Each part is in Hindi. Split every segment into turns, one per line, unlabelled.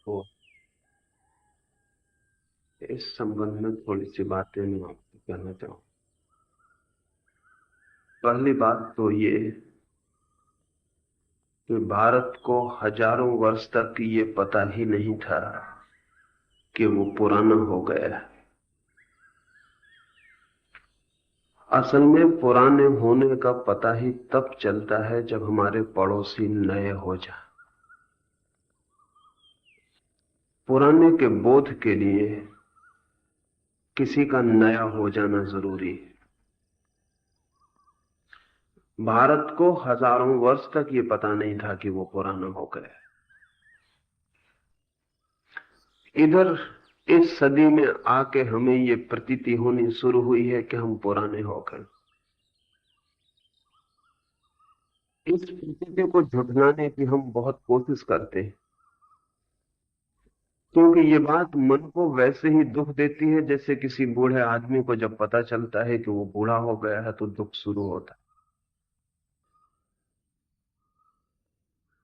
तो इस संबंध में थोड़ी सी बातें मैं आपसे कहना चाहूँ। पहली बात तो ये कि भारत को हजारों वर्ष तक ये पता ही नहीं था कि वो पुराना हो गया है। असल में पुराने होने का पता ही तब चलता है जब हमारे पड़ोसी नए हो जाए। पुराने के बोध के लिए किसी का नया हो जाना जरूरी है। भारत को हजारों वर्ष तक ये पता नहीं था कि वो पुराना हो गया है। इधर इस सदी में आके हमें ये प्रतीति होनी शुरू हुई है कि हम पुराने हो गए। इस प्रतीति को झुठलाने की हम बहुत कोशिश करते हैं, क्योंकि ये बात मन को वैसे ही दुख देती है जैसे किसी बूढ़े आदमी को जब पता चलता है कि वो बूढ़ा हो गया है तो दुख शुरू होता है।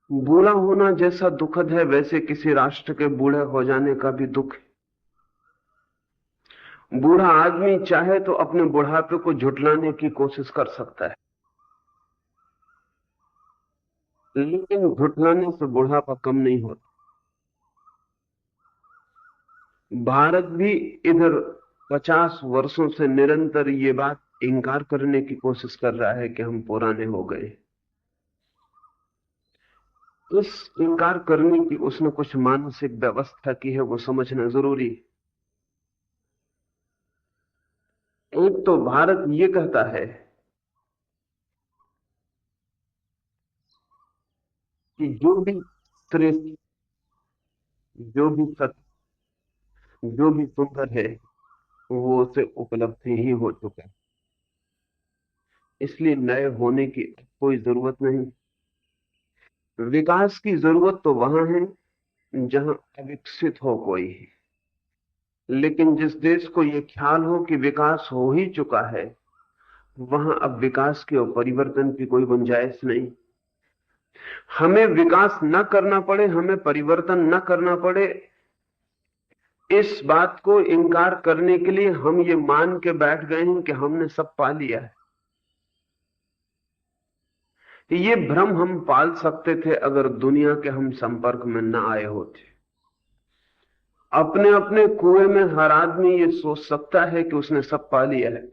बूढ़ा होना जैसा दुखद है, वैसे किसी राष्ट्र के बूढ़े हो जाने का भी दुख है। बूढ़ा आदमी चाहे तो अपने बुढ़ापे को झुठलाने की कोशिश कर सकता है, लेकिन झुठलाने से बुढ़ापा कम नहीं होता। भारत भी इधर 50 वर्षों से निरंतर ये बात इंकार करने की कोशिश कर रहा है कि हम पुराने हो गए। इस इंकार करने की उसने कुछ मानसिक व्यवस्था की है, वो समझना जरूरी है। एक तो भारत ये कहता है कि जो भी श्रेष्ठ, जो भी सत्य, जो भी सुंदर है, वो उसे उपलब्धि ही हो चुका है, इसलिए नए होने की कोई जरूरत नहीं। विकास की जरूरत तो वहां है जहां अविकसित हो कोई, लेकिन जिस देश को यह ख्याल हो कि विकास हो ही चुका है, वहां अब विकास के और परिवर्तन की कोई गुंजाइश नहीं। हमें विकास न करना पड़े, हमें परिवर्तन न करना पड़े, इस बात को इंकार करने के लिए हम ये मान के बैठ गए हैं कि हमने सब पा लिया है। ये भ्रम हम पाल सकते थे अगर दुनिया के हम संपर्क में न आए होते। अपने अपने कुएं में हर आदमी ये सोच सकता है कि उसने सब पा लिया है।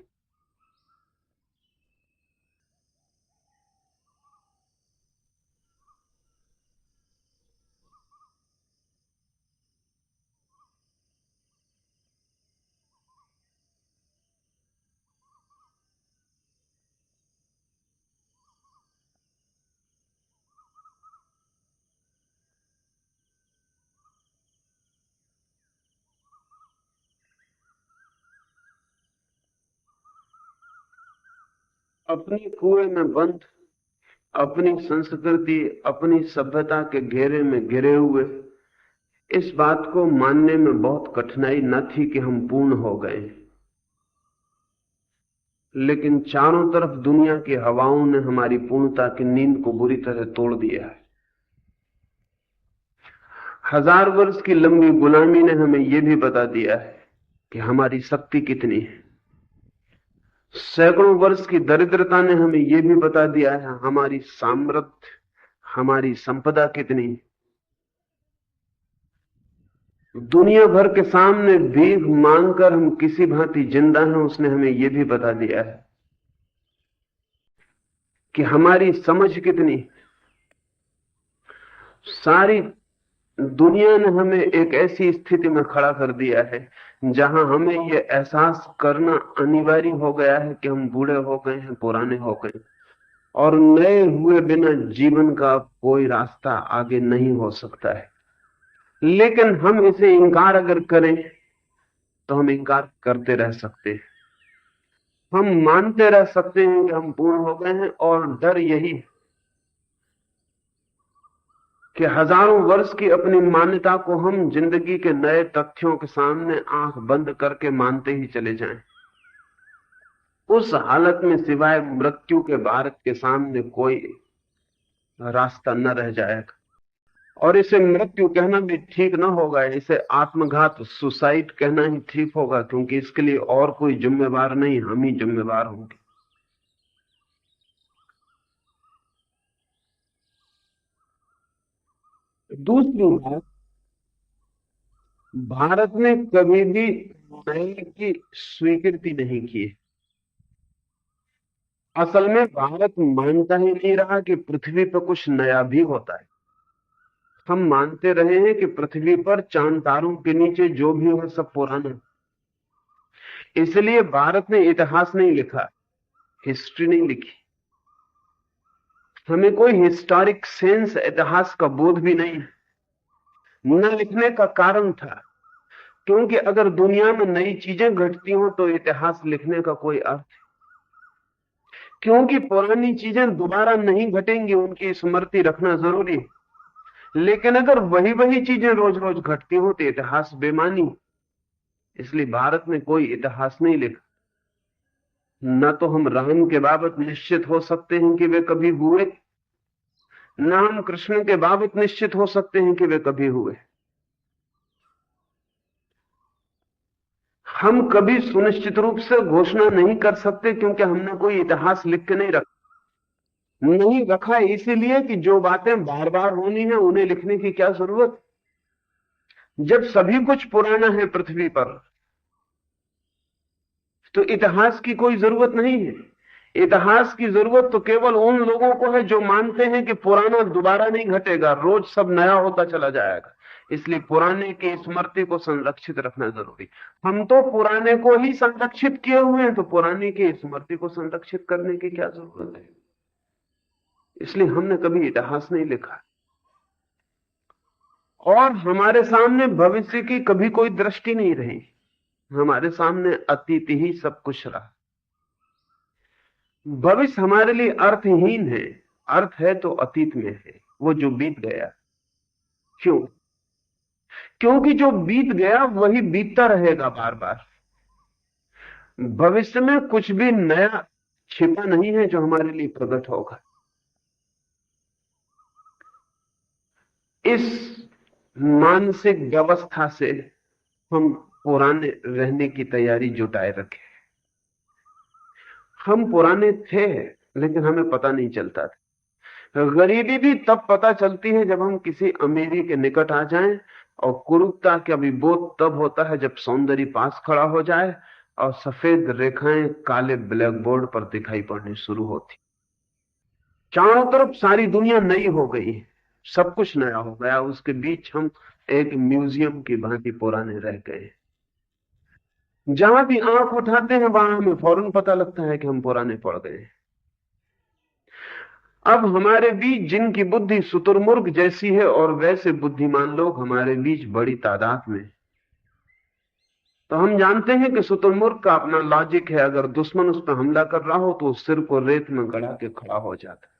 अपने कुएं में बंद, अपनी संस्कृति, अपनी सभ्यता के घेरे में घिरे हुए इस बात को मानने में बहुत कठिनाई न थी कि हम पूर्ण हो गए। लेकिन चारों तरफ दुनिया की हवाओं ने हमारी पूर्णता की नींद को बुरी तरह तोड़ दिया है। हजार वर्ष की लंबी गुलामी ने हमें यह भी बता दिया है कि हमारी शक्ति कितनी है। सैकड़ों वर्ष की दरिद्रता ने हमें यह भी बता दिया है हमारी सामर्थ्य, हमारी संपदा कितनी है। दुनिया भर के सामने भीख मांगकर हम किसी भांति जिंदा हैं, उसने हमें यह भी बता दिया है कि हमारी समझ कितनी। सारी दुनिया ने हमें एक ऐसी स्थिति में खड़ा कर दिया है जहां हमें यह एहसास करना अनिवार्य हो गया है कि हम बूढ़े हो गए हैं, पुराने हो गए, और नए हुए बिना जीवन का कोई रास्ता आगे नहीं हो सकता है। लेकिन हम इसे इंकार अगर करें तो हम इंकार करते रह सकते हैं, हम मानते रह सकते हैं कि हम पूर्ण हो गए हैं। और डर यही है कि हजारों वर्ष की अपनी मान्यता को हम जिंदगी के नए तथ्यों के सामने आंख बंद करके मानते ही चले जाएं। उस हालत में सिवाय मृत्यु के भारत के सामने कोई रास्ता न रह जाएगा। और इसे मृत्यु कहना भी ठीक ना होगा, इसे आत्मघात सुसाइड कहना ही ठीक होगा, क्योंकि इसके लिए और कोई जिम्मेवार नहीं, हम ही जिम्मेवार होंगे। दूसरी बात, भारत ने कभी भी नए की स्वीकृति नहीं की। असल में भारत मानता ही नहीं रहा कि पृथ्वी पर कुछ नया भी होता है। हम मानते रहे हैं कि पृथ्वी पर चांद तारों के नीचे जो भी हो सब पुराना है। इसलिए भारत ने इतिहास नहीं लिखा, हिस्ट्री नहीं लिखी। हमें कोई हिस्टोरिक सेंस, इतिहास का बोध भी नहीं है। न लिखने का कारण था क्योंकि अगर दुनिया में नई चीजें घटती हो तो इतिहास लिखने का कोई अर्थ, क्योंकि पुरानी चीजें दोबारा नहीं घटेंगी, उनकी स्मृति रखना जरूरी है। लेकिन अगर वही वही चीजें रोज रोज घटती हो तो इतिहास बेमानी। इसलिए भारत ने कोई इतिहास नहीं लिखा। न तो हम राम के बाबत निश्चित हो सकते हैं कि वे कभी हुए, न हम कृष्ण के बाबत निश्चित हो सकते हैं कि वे कभी हुए। हम कभी सुनिश्चित रूप से घोषणा नहीं कर सकते क्योंकि हमने कोई इतिहास लिख के नहीं रखा। नहीं रखा है इसीलिए कि जो बातें बार बार होनी है उन्हें लिखने की क्या जरूरत, जब सभी कुछ पुराना है पृथ्वी पर। तो इतिहास की कोई जरूरत नहीं है। इतिहास की जरूरत तो केवल उन लोगों को है जो मानते हैं कि पुराना दोबारा नहीं घटेगा, रोज सब नया होता चला जाएगा। इसलिए पुराने की स्मृति को संरक्षित रखना जरूरी। हम तो पुराने को ही संरक्षित किए हुए हैं, तो पुराने की स्मृति को संरक्षित करने की क्या जरूरत है। इसलिए हमने कभी इतिहास नहीं लिखा और हमारे सामने भविष्य की कभी कोई दृष्टि नहीं रही। हमारे सामने अतीत ही सब कुछ रहा। भविष्य हमारे लिए अर्थहीन है। अर्थ है तो अतीत में है, वो जो बीत गया। क्यों? क्योंकि जो बीत गया वही बीतता रहेगा बार बार। भविष्य में कुछ भी नया छिपा नहीं है जो हमारे लिए प्रकट होगा। इस मानसिक व्यवस्था से हम पुराने रहने की तैयारी जुटाए रखे। हम पुराने थे लेकिन हमें पता नहीं चलता था। गरीबी भी तब पता चलती है जब हम किसी अमीरी के निकट आ जाएं, और कुरूपता का भी बोध तब होता है जब सौंदर्य पास खड़ा हो जाए और सफेद रेखाएं काले ब्लैक बोर्ड पर दिखाई पड़नी शुरू होती। चारों तरफ सारी दुनिया नई हो गई है, सब कुछ नया हो गया, उसके बीच हम एक म्यूजियम की भांति पुराने रह गए। जहां भी आंख उठाते हैं वहां हमें फौरन पता लगता है कि हम पुराने पड़ गए। अब हमारे बीच जिनकी बुद्धि शुतुरमुर्ग जैसी है और वैसे बुद्धिमान लोग हमारे बीच बड़ी तादाद में, तो हम जानते हैं कि शुतुरमुर्ग का अपना लॉजिक है। अगर दुश्मन उस पर हमला कर रहा हो तो उस सिर को रेत में गड़ा के खड़ा हो जाता है।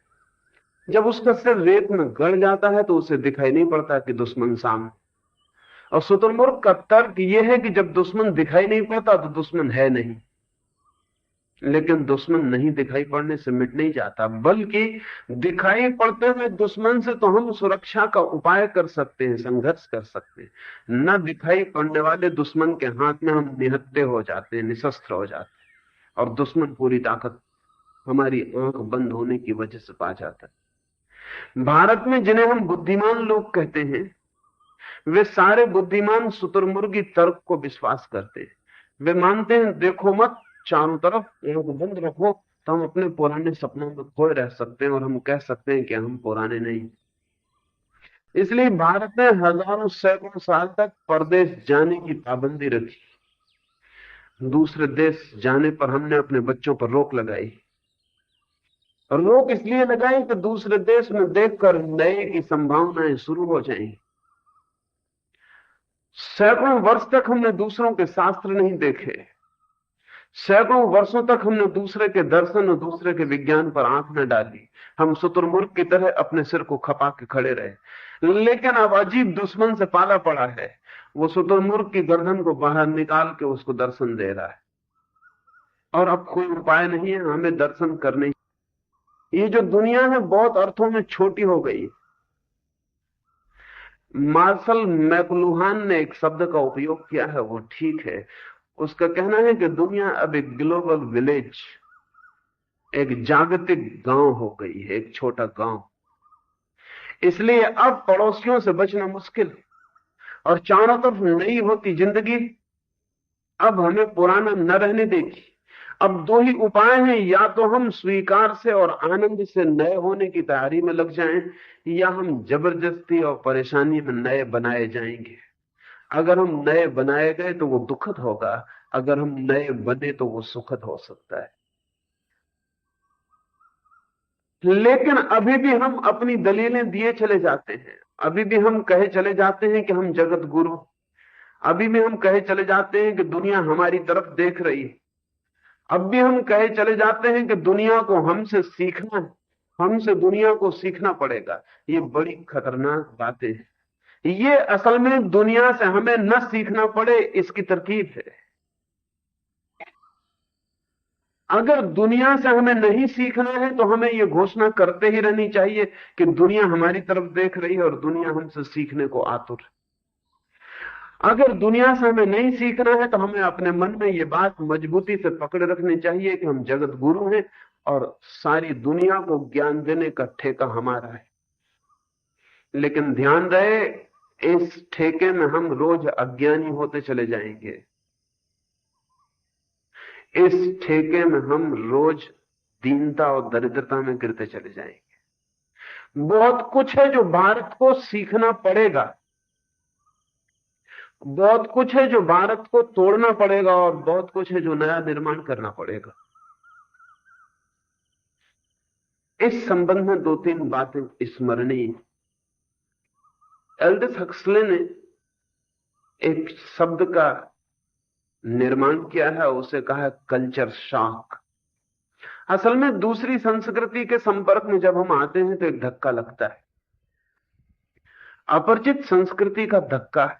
जब उसका सिर रेत में गड़ जाता है तो उसे दिखाई नहीं पड़ता कि दुश्मन सामने। और शुतुरमुर्ग का तर्क यह है कि जब दुश्मन दिखाई नहीं पड़ता तो दुश्मन है नहीं। लेकिन दुश्मन नहीं दिखाई पड़ने से मिट नहीं जाता, बल्कि दिखाई पड़ते हुए दुश्मन से तो हम सुरक्षा का उपाय कर सकते हैं, संघर्ष कर सकते हैं। न दिखाई पड़ने वाले दुश्मन के हाथ में हम निहत्थे हो जाते हैं, निशस्त्र हो जाते हैं, और दुश्मन पूरी ताकत हमारी आंख बंद होने की वजह से पा जाता है। भारत में जिन्हें हम बुद्धिमान लोग कहते हैं, वे सारे बुद्धिमान शुतुरमुर्गी तर्क को विश्वास करते हैं। वे मानते हैं देखो मत, चारों तरफ आंख बंद रखो तो हम अपने पुराने सपनों में खोए रह सकते हैं और हम कह सकते हैं कि हम पुराने नहीं। इसलिए भारत ने हजारों सैकड़ों साल तक परदेश जाने की पाबंदी रखी। दूसरे देश जाने पर हमने अपने बच्चों पर रोक लगाई। रोक इसलिए लगाई कि दूसरे देश में देखकर नए की संभावनाएं शुरू हो जाएंगी। सैकड़ों वर्ष तक हमने दूसरों के शास्त्र नहीं देखे। सैकड़ों वर्षों तक हमने दूसरे के दर्शन और दूसरे के विज्ञान पर आंख न डाली। हम शुतुरमुर्ग की तरह अपने सिर को खपा के खड़े रहे। लेकिन अब अजीब दुश्मन से पाला पड़ा है। वो शुतुरमुर्ग की गर्दन को बाहर निकाल के उसको दर्शन दे रहा है, और अब कोई उपाय नहीं है, हमें दर्शन करने। ये जो दुनिया है बहुत अर्थों में छोटी हो गई। मार्शल मैकलुहान ने एक शब्द का उपयोग किया है, वो ठीक है। उसका कहना है कि दुनिया अब एक ग्लोबल विलेज, एक जागतिक गांव हो गई है, एक छोटा गांव। इसलिए अब पड़ोसियों से बचना मुश्किल है और चारों तरफ नई होती जिंदगी अब हमें पुराना न रहने देगी। अब दो ही उपाय हैं, या तो हम स्वीकार से और आनंद से नए होने की तैयारी में लग जाएं, या हम जबरदस्ती और परेशानी में नए बनाए जाएंगे। अगर हम नए बनाए गए तो वो दुखद होगा, अगर हम नए बने तो वो सुखद हो सकता है। लेकिन अभी भी हम अपनी दलीलें दिए चले जाते हैं, अभी भी हम कहे चले जाते हैं कि हम जगत गुरु, अभी भी हम कहे चले जाते हैं कि दुनिया हमारी तरफ देख रही है, अब भी हम कहे चले जाते हैं कि दुनिया को हमसे सीखना है, हमसे दुनिया को सीखना पड़ेगा। ये बड़ी खतरनाक बातें हैं। ये असल में दुनिया से हमें न सीखना पड़े इसकी तरकीब है। अगर दुनिया से हमें नहीं सीखना है तो हमें यह घोषणा करते ही रहनी चाहिए कि दुनिया हमारी तरफ देख रही है और दुनिया हमसे सीखने को आतुर है। अगर दुनिया से हमें नहीं सीखना है तो हमें अपने मन में ये बात मजबूती से पकड़े रखनी चाहिए कि हम जगत गुरु हैं और सारी दुनिया को ज्ञान देने का ठेका हमारा है। लेकिन ध्यान रहे, इस ठेके में हम रोज अज्ञानी होते चले जाएंगे, इस ठेके में हम रोज दीनता और दरिद्रता में गिरते चले जाएंगे। बहुत कुछ है जो भारत को सीखना पड़ेगा, बहुत कुछ है जो भारत को तोड़ना पड़ेगा और बहुत कुछ है जो नया निर्माण करना पड़ेगा। इस संबंध में दो तीन बातें स्मरणीय। एल्डस हक्सले ने एक शब्द का निर्माण किया है, उसे कहा है कल्चर शॉक। असल में दूसरी संस्कृति के संपर्क में जब हम आते हैं तो एक धक्का लगता है, अपरिचित संस्कृति का धक्का।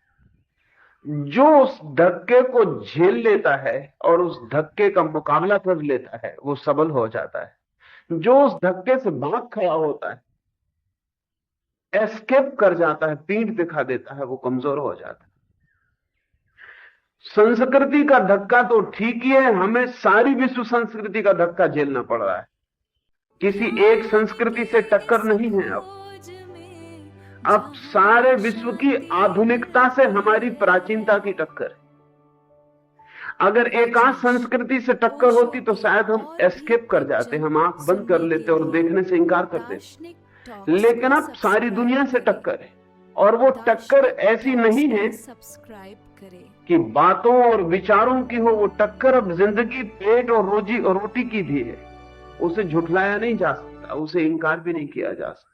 जो उस धक्के को झेल लेता है और उस धक्के का मुकाबला कर लेता है वो सबल हो जाता है। जो उस धक्के से भाग खड़ा होता है, एस्केप कर जाता है, पीठ दिखा देता है, वो कमजोर हो जाता है। संस्कृति का धक्का तो ठीक ही है, हमें सारी विश्व संस्कृति का धक्का झेलना पड़ रहा है। किसी एक संस्कृति से टक्कर नहीं है। अब सारे विश्व की आधुनिकता से हमारी प्राचीनता की टक्कर है। अगर एकांत संस्कृति से टक्कर होती तो शायद हम एस्केप कर जाते, हम आंख बंद कर लेते और देखने से इंकार कर देते। लेकिन अब सारी दुनिया से टक्कर है, और वो टक्कर ऐसी नहीं है कि बातों और विचारों की हो, वो टक्कर अब जिंदगी, पेट और रोजी और रोटी की भी है। उसे झुठलाया नहीं जा सकता, उसे इंकार भी नहीं किया जा सकता।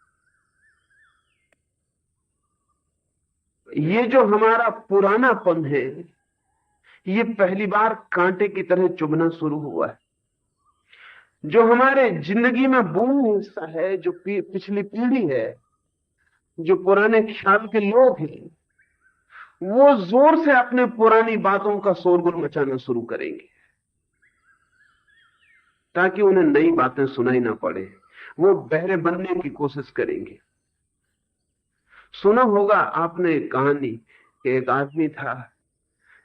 ये जो हमारा पुरानापन है, ये पहली बार कांटे की तरह चुभना शुरू हुआ है। जो हमारे जिंदगी में बूढ़ हिस्सा है, जो पिछली पीढ़ी है, जो पुराने ख्याल के लोग हैं, वो जोर से अपने पुरानी बातों का शोरगुल मचाना शुरू करेंगे ताकि उन्हें नई बातें सुनाई ना पड़े। वो बहरे बनने की कोशिश करेंगे। सुना होगा आपने एक कहानी कि एक आदमी था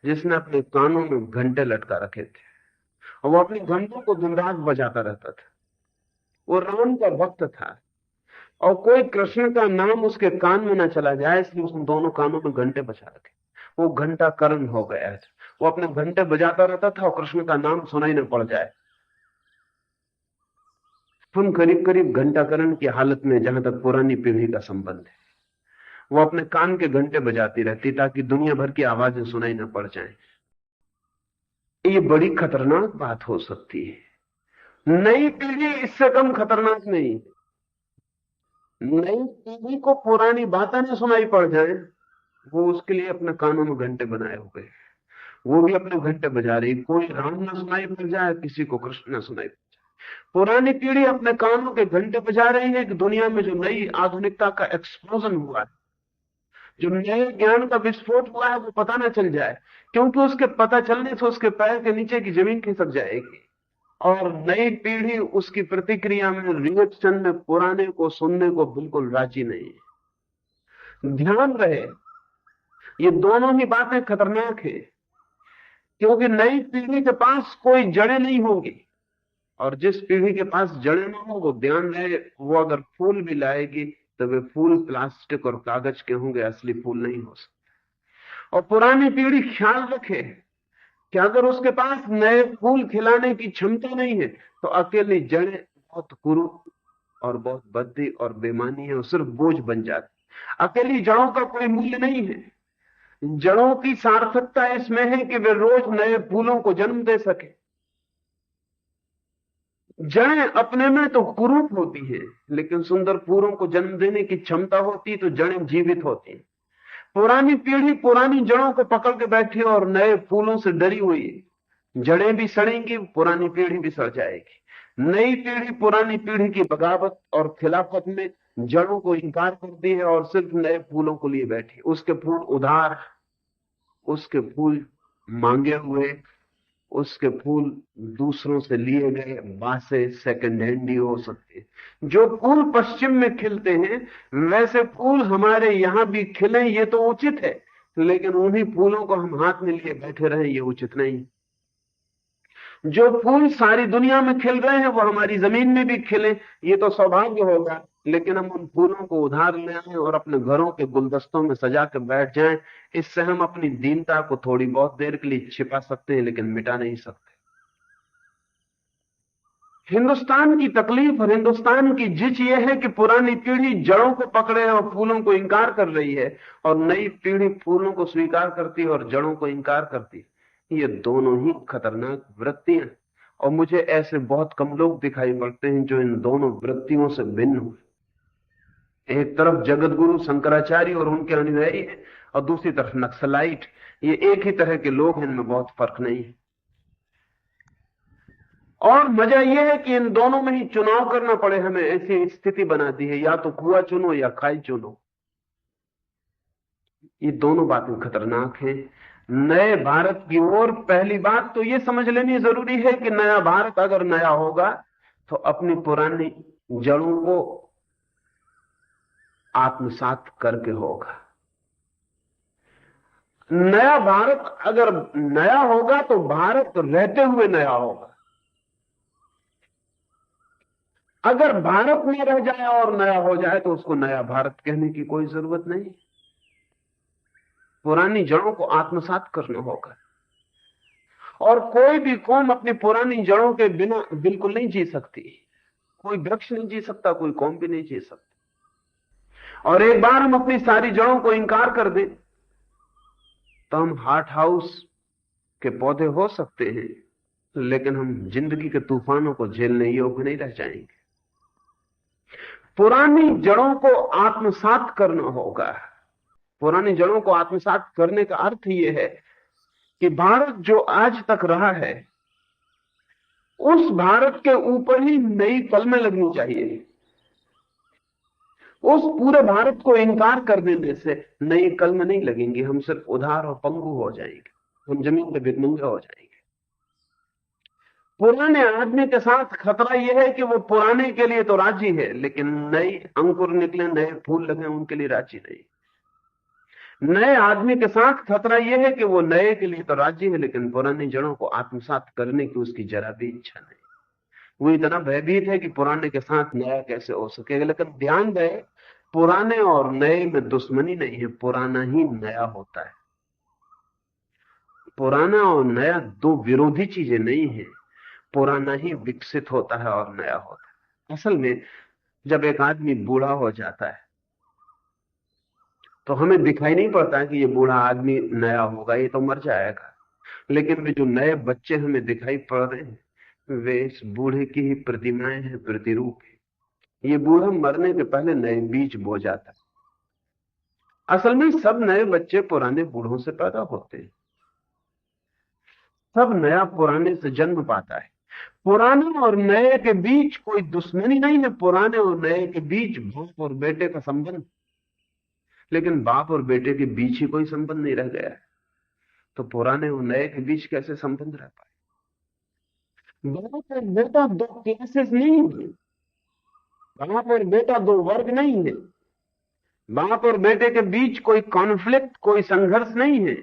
जिसने अपने कानों में घंटे लटका रखे थे और वो अपने घंटों को दिन रात बजाता रहता था। वो राम का भक्त था और कोई कृष्ण का नाम उसके कान में ना चला जाए, इसलिए उसने दोनों कानों में घंटे बजा रखे। वो घंटा करण हो गया है। वो अपने घंटे बजाता रहता था और कृष्ण का नाम सुनाई न पड़ जाए। हम करीब करीब घंटाकरण की हालत में, जहां तक पुरानी पीढ़ी का संबंध है। वो अपने कान के घंटे बजाती रहती ताकि दुनिया भर की आवाजें सुनाई न पड़ जाएं। ये बड़ी खतरनाक बात हो सकती है। नई पीढ़ी इससे कम खतरनाक नहीं। नई पीढ़ी को पुरानी बातें न सुनाई पड़ जाए, वो उसके लिए अपने कानों में घंटे बनाए हुए, वो भी अपने घंटे बजा रही। कोई राम ना सुनाई पड़ जाए, किसी को कृष्ण ना सुनाई पड़ जाए। पुरानी पीढ़ी अपने कानों के घंटे बजा रही है कि दुनिया में जो नई आधुनिकता का एक्सप्लोजन हुआ है, जो नए ज्ञान का विस्फोट हुआ है, वो पता ना चल जाए, क्योंकि उसके पता चलने से उसके पैर के नीचे की जमीन खिसक जाएगी। और नई पीढ़ी उसकी प्रतिक्रिया में, रिएक्शन में, पुराने को सुनने को बिल्कुल राजी नहीं है। ध्यान रहे, ये दोनों ही बातें खतरनाक है, क्योंकि नई पीढ़ी के पास कोई जड़ें नहीं होंगी, और जिस पीढ़ी के पास जड़ें ना हो, वो ध्यान रहे, वो अगर फूल भी लाएगी तो वे फूल प्लास्टिक और कागज के होंगे, असली फूल नहीं हो सकते। और पुरानी पीढ़ी ख्याल रखे कि अगर उसके पास नए फूल खिलाने की क्षमता नहीं है, तो अकेली जड़ें बहुत कुरूप और बहुत बद्दी और बेमानी है, और सिर्फ बोझ बन जाती। अकेली जड़ों का कोई मूल्य नहीं है। जड़ों की सार्थकता इसमें है कि वे रोज नए फूलों को जन्म दे सके। जड़ें अपने में तो कुरूप होती हैं, लेकिन सुंदर फूलों को जन्म देने की क्षमता होती, तो जड़ें जीवित होती हैं। पुरानी पीढ़ी पुरानी जड़ों को पकड़ के बैठी है और नए फूलों से डरी हुई है। जड़ें भी सड़ेंगी, पुरानी पीढ़ी भी सड़ जाएगी। नई पीढ़ी पुरानी पीढ़ी की बगावत और खिलाफत में जड़ों को इंकार करती है और सिर्फ नए फूलों को लिए बैठी। उसके फूल उधार, उसके फूल मांगे हुए, उसके फूल दूसरों से लिए गए, बासे सेकंड हैंड ही हो सकते हैं। जो फूल पश्चिम में खिलते हैं, वैसे फूल हमारे यहां भी खिले, ये तो उचित है, लेकिन उन्हीं फूलों को हम हाथ में लिए बैठे रहे, ये उचित नहीं। जो फूल सारी दुनिया में खिल रहे हैं, वो हमारी जमीन में भी खिले, ये तो सौभाग्य होगा, लेकिन हम उन फूलों को उधार ले आए और अपने घरों के गुलदस्तों में सजा के बैठ जाएं, इससे हम अपनी दीनता को थोड़ी बहुत देर के लिए छिपा सकते हैं, लेकिन मिटा नहीं सकते। हिंदुस्तान की तकलीफ और हिंदुस्तान की जिच यह है कि पुरानी पीढ़ी जड़ों को पकड़े और फूलों को इंकार कर रही है, और नई पीढ़ी फूलों को स्वीकार करती है और जड़ों को इंकार करती है। ये दोनों ही खतरनाक वृत्तियां हैं, और मुझे ऐसे बहुत कम लोग दिखाई पड़ते हैं जो इन दोनों वृत्तियों से भिन्न हुए। एक तरफ जगत गुरु शंकराचार्य और उनके अनुयायी है, और दूसरी तरफ नक्सलाइट। ये एक ही तरह के लोग हैं, इनमें बहुत फर्क नहीं है। और मजा यह है कि इन दोनों में ही चुनाव करना पड़े हमें, ऐसी स्थिति बना दी है, या तो कुआं चुनो या खाई चुनो। ये दोनों बातें खतरनाक हैं। नए भारत की ओर पहली बात तो ये समझ लेनी जरूरी है कि नया भारत अगर नया होगा, तो अपनी पुरानी जड़ों को आत्मसात करके होगा। नया भारत अगर नया होगा, तो भारत रहते हुए नया होगा। अगर भारत में रह जाए और नया हो जाए, तो उसको नया भारत कहने की कोई जरूरत नहीं। पुरानी जड़ों को आत्मसात करना होगा, और कोई भी कौम अपनी पुरानी जड़ों के बिना बिल्कुल नहीं जी सकती। कोई वृक्ष नहीं जी सकता, कोई कौम भी नहीं जी सकती। और एक बार हम अपनी सारी जड़ों को इंकार कर दें, तो हम हॉट हाउस के पौधे हो सकते हैं, लेकिन हम जिंदगी के तूफानों को झेलने योग्य नहीं रह जाएंगे। पुरानी जड़ों को आत्मसात करना होगा। पुरानी जड़ों को आत्मसात करने का अर्थ यह है कि भारत जो आज तक रहा है, उस भारत के ऊपर ही नई कलमें लगनी चाहिए। उस पूरे भारत को इनकार कर देने से नई कलमें नहीं लगेंगी, हम सिर्फ उधार और पंगु हो जाएंगे, हम जमीन पे भिखमंगे हो जाएंगे। पुराने आदमी के साथ खतरा यह है कि वो पुराने के लिए तो राजी है, लेकिन नई अंकुर निकले, नए फूल लगे, उनके लिए राजी नहीं। नए आदमी के साथ खतरा यह है कि वो नए के लिए तो राजी है, लेकिन पुरानी जड़ों को आत्मसात करने की उसकी जरा भी इच्छा नहीं। वो इतना भयभीत है कि पुराने के साथ नया कैसे हो सकेगा। लेकिन ध्यान रहे, पुराने और नए में दुश्मनी नहीं है, पुराना ही नया होता है। पुराना और नया दो विरोधी चीजें नहीं है, पुराना ही विकसित होता है और नया होता है। असल में जब एक आदमी बूढ़ा हो जाता है, तो हमें दिखाई नहीं पड़ता है कि ये बूढ़ा आदमी नया होगा, ये तो मर जाएगा। लेकिन वे जो नए बच्चे हमें दिखाई पड़ रहे हैं, वे इस बूढ़े की ही प्रतिमाएं हैं, प्रतिरूप है। ये बूढ़ा मरने के पहले नए बीज बो जाता है। असल में सब नए बच्चे पुराने बूढ़ों से पैदा होते हैं। सब नया पुराने से जन्म पाता है। पुराने और नए के बीच कोई दुश्मनी नहीं है, पुराने और नए के बीच बाप और बेटे का संबंध। लेकिन बाप और बेटे के बीच ही कोई संबंध नहीं रह गया है, तो पुराने और नए के बीच कैसे संबंध रह पाए? बाप और बेटा दो क्लासेस नहीं है, बाप और बेटा दो वर्ग नहीं है। बाप और बेटे के बीच कोई कॉन्फ्लिक्ट, कोई संघर्ष नहीं है।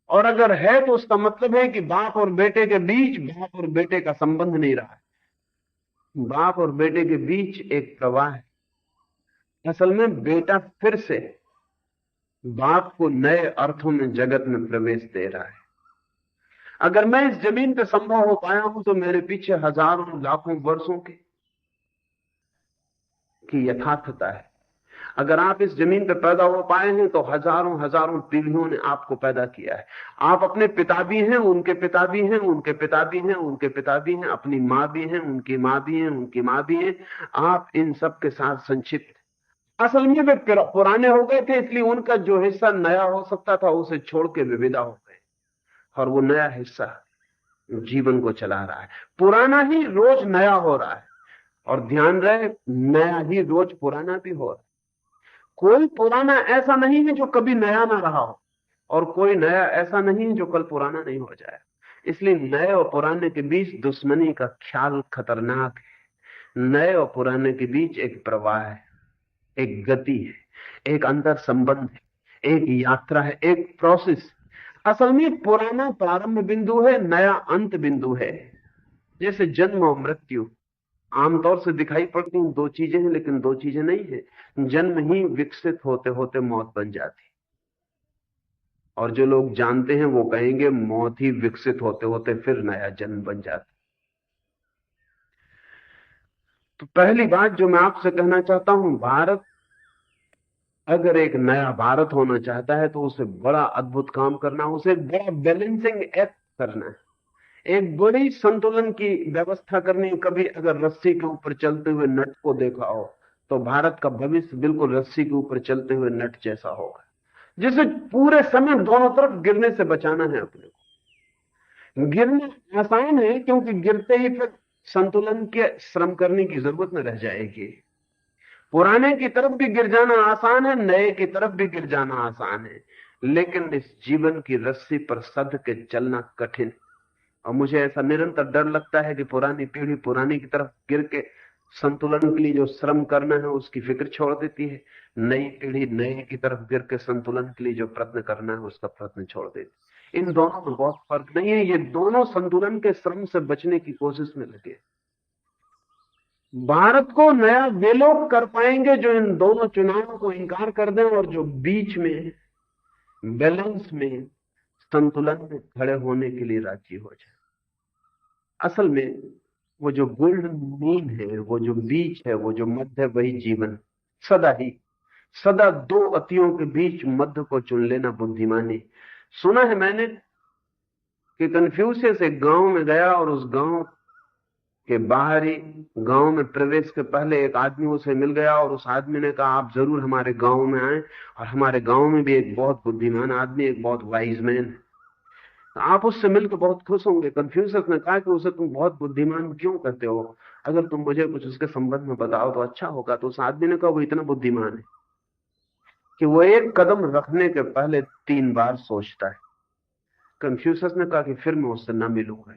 और अगर है तो उसका मतलब है कि बाप और बेटे के बीच बाप और बेटे का संबंध नहीं रहा है। बाप और बेटे के बीच एक प्रवाह है। असल में बेटा फिर से बाप को नए अर्थों में जगत में प्रवेश दे रहा है। अगर मैं इस जमीन पे संभव हो पाया हूं तो मेरे पीछे हजारों लाखों वर्षों की यथार्थता है। अगर आप इस जमीन पर पैदा हो पाए हैं तो हजारों हजारों पीढ़ियों ने आपको पैदा किया है। आप अपने पिता भी हैं, उनके पिता भी हैं, उनके पिता भी हैं, उनके पिता भी हैं, अपनी माँ भी हैं, उनकी माँ भी हैं, उनकी माँ भी हैं। आप इन सब के साथ संक्षिप्त। असल में वे पुराने हो गए थे, इसलिए उनका जो हिस्सा नया हो सकता था उसे छोड़ के वे विदा हो गए। और वो नया हिस्सा जीवन को चला रहा है। पुराना ही रोज नया हो रहा है। और ध्यान रहे, नया ही रोज पुराना भी हो रहा है। कोई पुराना ऐसा नहीं है जो कभी नया ना रहा हो, और कोई नया ऐसा नहीं है जो कल पुराना नहीं हो जाए। इसलिए नए और पुराने के बीच दुश्मनी का ख्याल खतरनाक है। नए और पुराने के बीच एक प्रवाह है, एक गति है, एक अंतर संबंध है, एक यात्रा है, एक प्रोसेस। असल में पुराना प्रारंभ बिंदु है, नया अंत बिंदु है। जैसे जन्म और मृत्यु आमतौर से दिखाई पड़ती हैं दो चीजें हैं, लेकिन दो चीजें नहीं है। जन्म ही विकसित होते होते मौत बन जाती, और जो लोग जानते हैं वो कहेंगे मौत ही विकसित होते होते फिर नया जन्म बन जाता। तो पहली बात जो मैं आपसे कहना चाहता हूं, भारत अगर एक नया भारत होना चाहता है तो उसे बड़ा अद्भुत काम करना, उसे एक बड़ा बैलेंसिंग एक्ट करना है, एक बड़ी संतुलन की व्यवस्था करनी है। कभी अगर रस्सी के ऊपर चलते हुए नट को देखा हो तो भारत का भविष्य बिल्कुल रस्सी के ऊपर चलते हुए नट जैसा होगा, जिसे पूरे समय दोनों तरफ गिरने से बचाना है अपने को। गिरना आसान है क्योंकि गिरते ही फिर संतुलन के श्रम करने की जरूरत न रह जाएगी। पुराने की तरफ भी गिर जाना आसान है, नए की तरफ भी गिर जाना आसान है, लेकिन इस जीवन की रस्सी पर सध के चलना कठिन। और मुझे ऐसा निरंतर डर लगता है कि पुरानी पीढ़ी पुरानी की तरफ गिर के संतुलन के लिए जो श्रम करना है उसकी फिक्र छोड़ देती है। नई पीढ़ी नए की तरफ गिर के संतुलन के लिए जो प्रयत्न करना है उसका प्रयत्न छोड़ देती है। इन दोनों में बहुत फर्क नहीं है, ये दोनों संतुलन के श्रम से बचने की कोशिश में लगे। भारत को नया वे लोग कर पाएंगे जो इन दोनों चुनावों को इंकार कर दें और जो बीच में बैलेंस में संतुलन में खड़े होने के लिए राजी हो जाए। असल में वो जो गोल्डन मीन है, वो जो बीच है, वो जो मध्य है, वही जीवन। सदा ही, सदा दो अतियों के बीच मध्य को चुन लेना बुद्धिमानी। सुना है मैंने कि कन्फ्यूशियस एक गांव में गया और उस गांव के बाहरी गांव में प्रवेश के पहले एक आदमी उसे मिल गया और उस आदमी ने कहा आप जरूर हमारे गांव में आए, और हमारे गांव में भी एक बहुत बुद्धिमान आदमी, एक बहुत वाइज मैन है, तो आप उससे मिलकर बहुत खुश होंगे। कन्फ्यूशस ने कहा कि उसे तुम बहुत बुद्धिमान क्यों कहते हो, अगर तुम मुझे कुछ उसके संबंध में बताओ तो अच्छा होगा। तो उस आदमी ने कहा वो इतना बुद्धिमान है कि वो एक कदम रखने के पहले 3 बार सोचता है। कन्फ्यूशस ने कहा कि फिर मैं उससे ना मिलूंगा।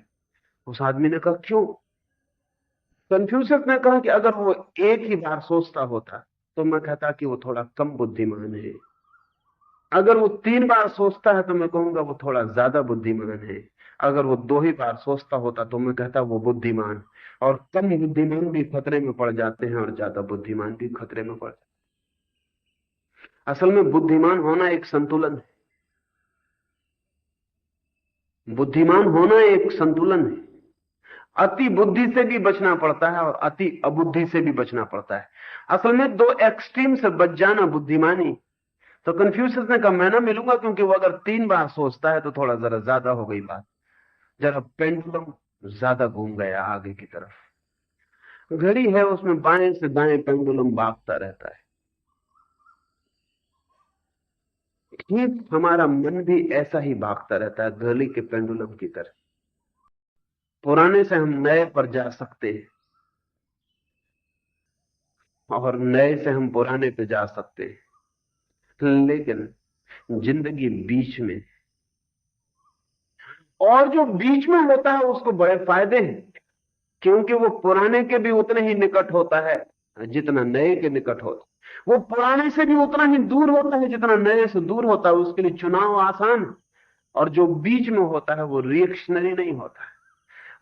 उस आदमी ने कहा क्यों? कन्फ्यूशस ने कहा कि अगर वो एक ही बार सोचता होता तो मैं कहता कि वो थोड़ा कम बुद्धिमान है, अगर वो 3 बार सोचता है तो मैं कहूंगा वो थोड़ा ज्यादा बुद्धिमान है, अगर वो 2 ही बार सोचता होता तो मैं कहता वो बुद्धिमान। और कम बुद्धिमान भी खतरे में पड़ जाते हैं और ज्यादा बुद्धिमान भी खतरे में पड़ जाते हैं। असल में बुद्धिमान होना एक संतुलन है। बुद्धिमान होना एक संतुलन है। अति बुद्धि से भी बचना पड़ता है और अति अबुद्धि से भी बचना पड़ता है। असल में दो एक्सट्रीम से बच जाना बुद्धिमानी। तो कन्फ्यूशस ने कहा मैं ना मिलूंगा, क्योंकि वो अगर 3 बार सोचता है तो थोड़ा जरा ज्यादा हो गई बात, जरा पेंडुलम ज्यादा घूम गया आगे की तरफ। घड़ी है, उसमें बाएं से दाएं पेंडुलम भागता रहता है। ठीक हमारा मन भी ऐसा ही भागता रहता है, घड़ी के पेंडुलम की तरह। पुराने से हम नए पर जा सकते हैं और नए से हम पुराने पे जा सकते हैं, लेकिन जिंदगी बीच में, और जो बीच में होता है उसको बड़े फायदे हैं, क्योंकि वो पुराने के भी उतने ही निकट होता है जितना नए के निकट होता। वो पुराने से भी उतना ही दूर होता है जितना नए से दूर होता है। उसके लिए चुनाव आसान है। और जो बीच में होता है वो रिएक्शनरी नहीं होता है,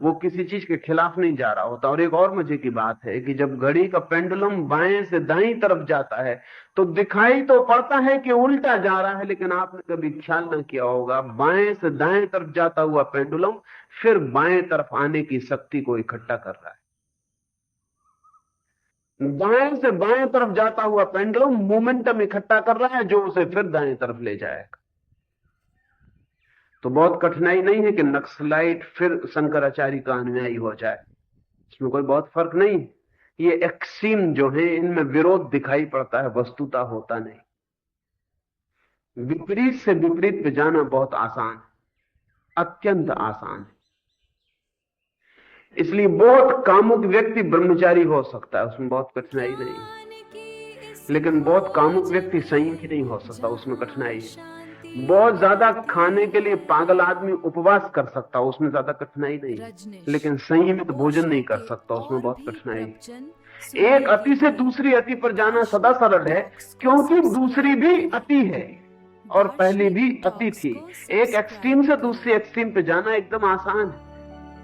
वो किसी चीज के खिलाफ नहीं जा रहा होता। और एक और मजे की बात है कि जब घड़ी का पेंडुलम बाएं से दाईं तरफ जाता है तो दिखाई तो पड़ता है कि उल्टा जा रहा है, लेकिन आपने कभी ख्याल ना किया होगा, बाएं से दाएं तरफ जाता हुआ पेंडुलम फिर बाएं तरफ आने की शक्ति को इकट्ठा कर रहा है। दाएं से बाएं तरफ जाता हुआ पेंडुलम मोमेंटम इकट्ठा कर रहा है जो उसे फिर दाएं तरफ ले जाएगा। तो बहुत कठिनाई नहीं है कि नक्सलाइट फिर शंकराचार्य का अनुयायी हो जाए, इसमें कोई बहुत फर्क नहीं। ये एक्सट्रीम जो है इनमें विरोध दिखाई पड़ता है, वस्तुता होता नहीं। विपरीत से विपरीत पे जाना बहुत आसान है, अत्यंत आसान है। इसलिए बहुत कामुक व्यक्ति ब्रह्मचारी हो सकता है, उसमें बहुत कठिनाई नहीं है। लेकिन बहुत कामुक व्यक्ति संयमी नहीं हो सकता, उसमें कठिनाई है। बहुत ज्यादा खाने के लिए पागल आदमी उपवास कर सकता है, उसमें ज्यादा कठिनाई नहीं है। लेकिन संयमित भोजन नहीं कर सकता, उसमें बहुत कठिनाई है। एक अति से दूसरी अति पर जाना सदा सरल है, क्योंकि दूसरी भी अति है और पहली भी अति थी। एक एक्सट्रीम से दूसरी एक्सट्रीम पे जाना एकदम आसान है।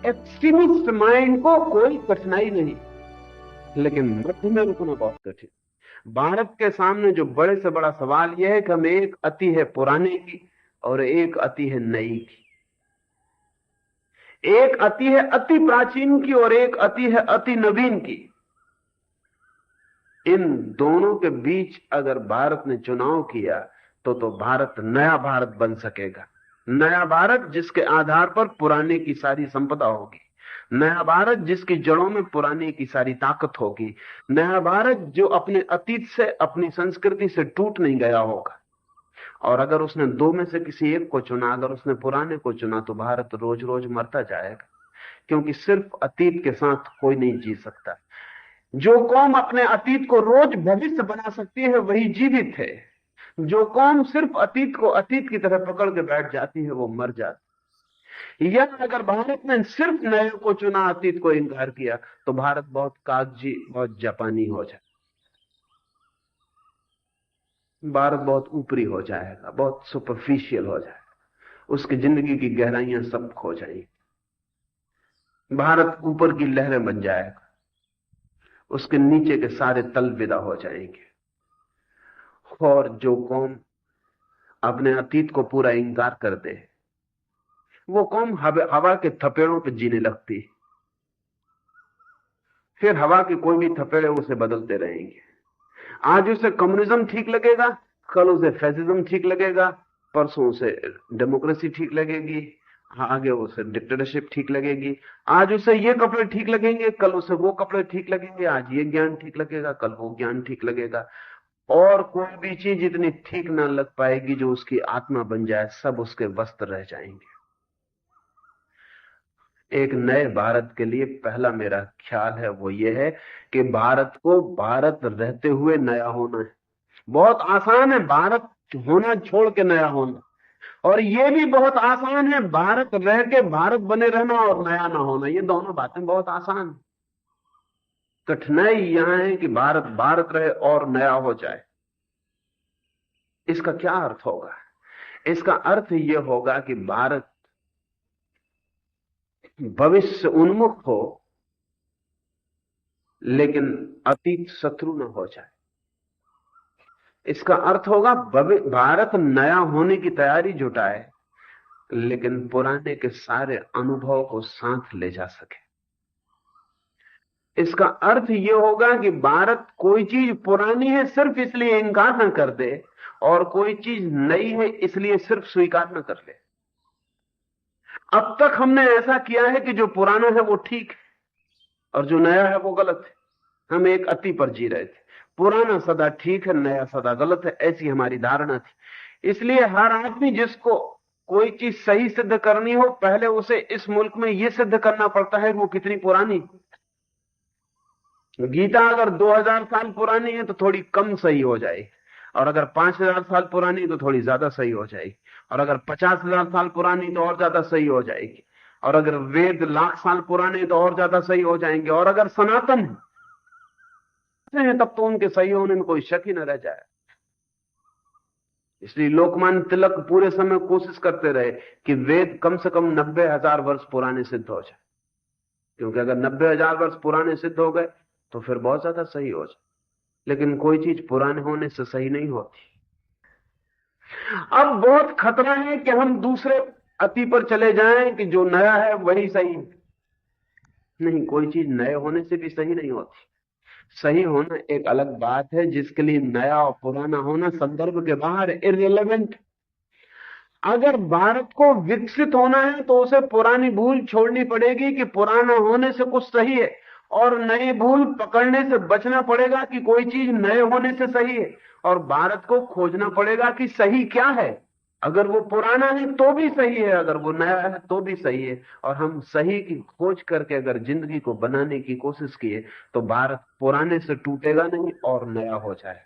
एक्सट्रीमिस्ट माइंड को कोई कठिनाई नहीं, लेकिन मध्य में रुकना बहुत कठिन। भारत के सामने जो बड़े से बड़ा सवाल यह है कि हम एक अति है पुराने की और एक अति है नई की। एक अति है अति प्राचीन की और एक अति है अति नवीन की। इन दोनों के बीच अगर भारत ने चुनाव किया तो भारत नया भारत बन सकेगा। नया भारत जिसके आधार पर पुराने की सारी संपदा होगी। नया भारत जिसकी जड़ों में पुराने की सारी ताकत होगी। नया भारत जो अपने अतीत से, अपनी संस्कृति से टूट नहीं गया होगा। और अगर उसने दो में से किसी एक को चुना, अगर उसने पुराने को चुना, तो भारत रोज रोज मरता जाएगा, क्योंकि सिर्फ अतीत के साथ कोई नहीं जी सकता। जो कौम अपने अतीत को रोज भविष्य बना सकती है वही जीवित है। जो कौम सिर्फ अतीत को अतीत की तरह पकड़ के बैठ जाती है वो मर जाती है। या अगर भारत ने सिर्फ नए को चुना, अतीत को इनकार किया, तो भारत बहुत कागजी, बहुत जापानी हो जाए। भारत बहुत ऊपरी हो जाएगा, बहुत सुपरफिशियल हो जाएगा, उसकी जिंदगी की गहराइयां सब खो जाएंगी। भारत ऊपर की लहरें बन जाएगा, उसके नीचे के सारे तल विदा हो जाएंगे। और जो कौम अपने अतीत को पूरा इंकार कर दे, वो कौम हवा के थपेड़ों पे जीने लगती। फिर हवा के कोई भी थपेड़े उसे बदलते रहेंगे। आज उसे कम्युनिज्म ठीक लगेगा, कल उसे फैसिज्म ठीक लगेगा, परसों उसे डेमोक्रेसी ठीक लगेगी, आगे उसे डिक्टेटरशिप ठीक लगेगी। आज उसे ये कपड़े ठीक लगेंगे, कल उसे वो कपड़े ठीक लगेंगे। आज ये ज्ञान ठीक लगेगा, कल वो ज्ञान ठीक लगेगा। और कोई भी चीज इतनी ठीक ना लग पाएगी जो उसकी आत्मा बन जाए, सब उसके वस्त्र रह जाएंगे। एक नए भारत के लिए पहला मेरा ख्याल है वो ये है कि भारत को भारत रहते हुए नया होना है। बहुत आसान है भारत होना छोड़ के नया होना, और ये भी बहुत आसान है भारत रह के भारत बने रहना और नया ना होना। ये दोनों बातें बहुत आसान है। कठिनाई यहां है कि भारत भारत रहे और नया हो जाए। इसका क्या अर्थ होगा? इसका अर्थ यह होगा कि भारत भविष्य उन्मुख हो, लेकिन अतीत शत्रु न हो जाए। इसका अर्थ होगा भारत नया होने की तैयारी जुटाए, लेकिन पुराने के सारे अनुभव को साथ ले जा सके। इसका अर्थ यह होगा कि भारत कोई चीज पुरानी है सिर्फ इसलिए इंकार न कर दे, और कोई चीज नई है इसलिए सिर्फ स्वीकार न कर ले। अब तक हमने ऐसा किया है कि जो पुराना है वो ठीक है और जो नया है वो गलत है। हम एक अति पर जी रहे थे, पुराना सदा ठीक है, नया सदा गलत है, ऐसी हमारी धारणा थी। इसलिए हर आदमी जिसको कोई चीज सही सिद्ध करनी हो, पहले उसे इस मुल्क में यह सिद्ध करना पड़ता है कि वो कितनी पुरानी। गीता अगर 2000 साल पुरानी है तो थोड़ी कम सही हो जाएगी, और अगर 5000 साल पुरानी है तो थोड़ी ज्यादा सही हो जाएगी, और अगर 50,000 साल पुरानी तो और ज्यादा सही हो जाएगी, और अगर वेद लाख साल पुराने तो और ज्यादा सही हो जाएंगे, और अगर सनातन से हैं तब तो उनके सही होने में कोई शक ही न रह जाए। इसलिए लोकमान्य तिलक पूरे समय कोशिश करते रहे कि वेद कम से कम 90,000 वर्ष पुराने सिद्ध हो जाए, क्योंकि अगर 90,000 वर्ष पुराने सिद्ध हो गए तो फिर बहुत ज्यादा सही हो जाए। लेकिन कोई चीज पुराने होने से सही नहीं होती। अब बहुत खतरा है कि हम दूसरे अति पर चले जाएं कि जो नया है वही सही है। नहीं, कोई चीज नए होने से भी सही नहीं होती। सही होना एक अलग बात है, जिसके लिए नया और पुराना होना संदर्भ के बाहर इररिलेवेंट। अगर भारत को विकसित होना है तो उसे पुरानी भूल छोड़नी पड़ेगी कि पुराना होने से कुछ सही है, और नई भूल पकड़ने से बचना पड़ेगा कि कोई चीज नए होने से सही है। और भारत को खोजना पड़ेगा कि सही क्या है। अगर वो पुराना है तो भी सही है, अगर वो नया है तो भी सही है। और हम सही की खोज करके अगर जिंदगी को बनाने की कोशिश किए तो भारत पुराने से टूटेगा नहीं और नया हो जाएगा।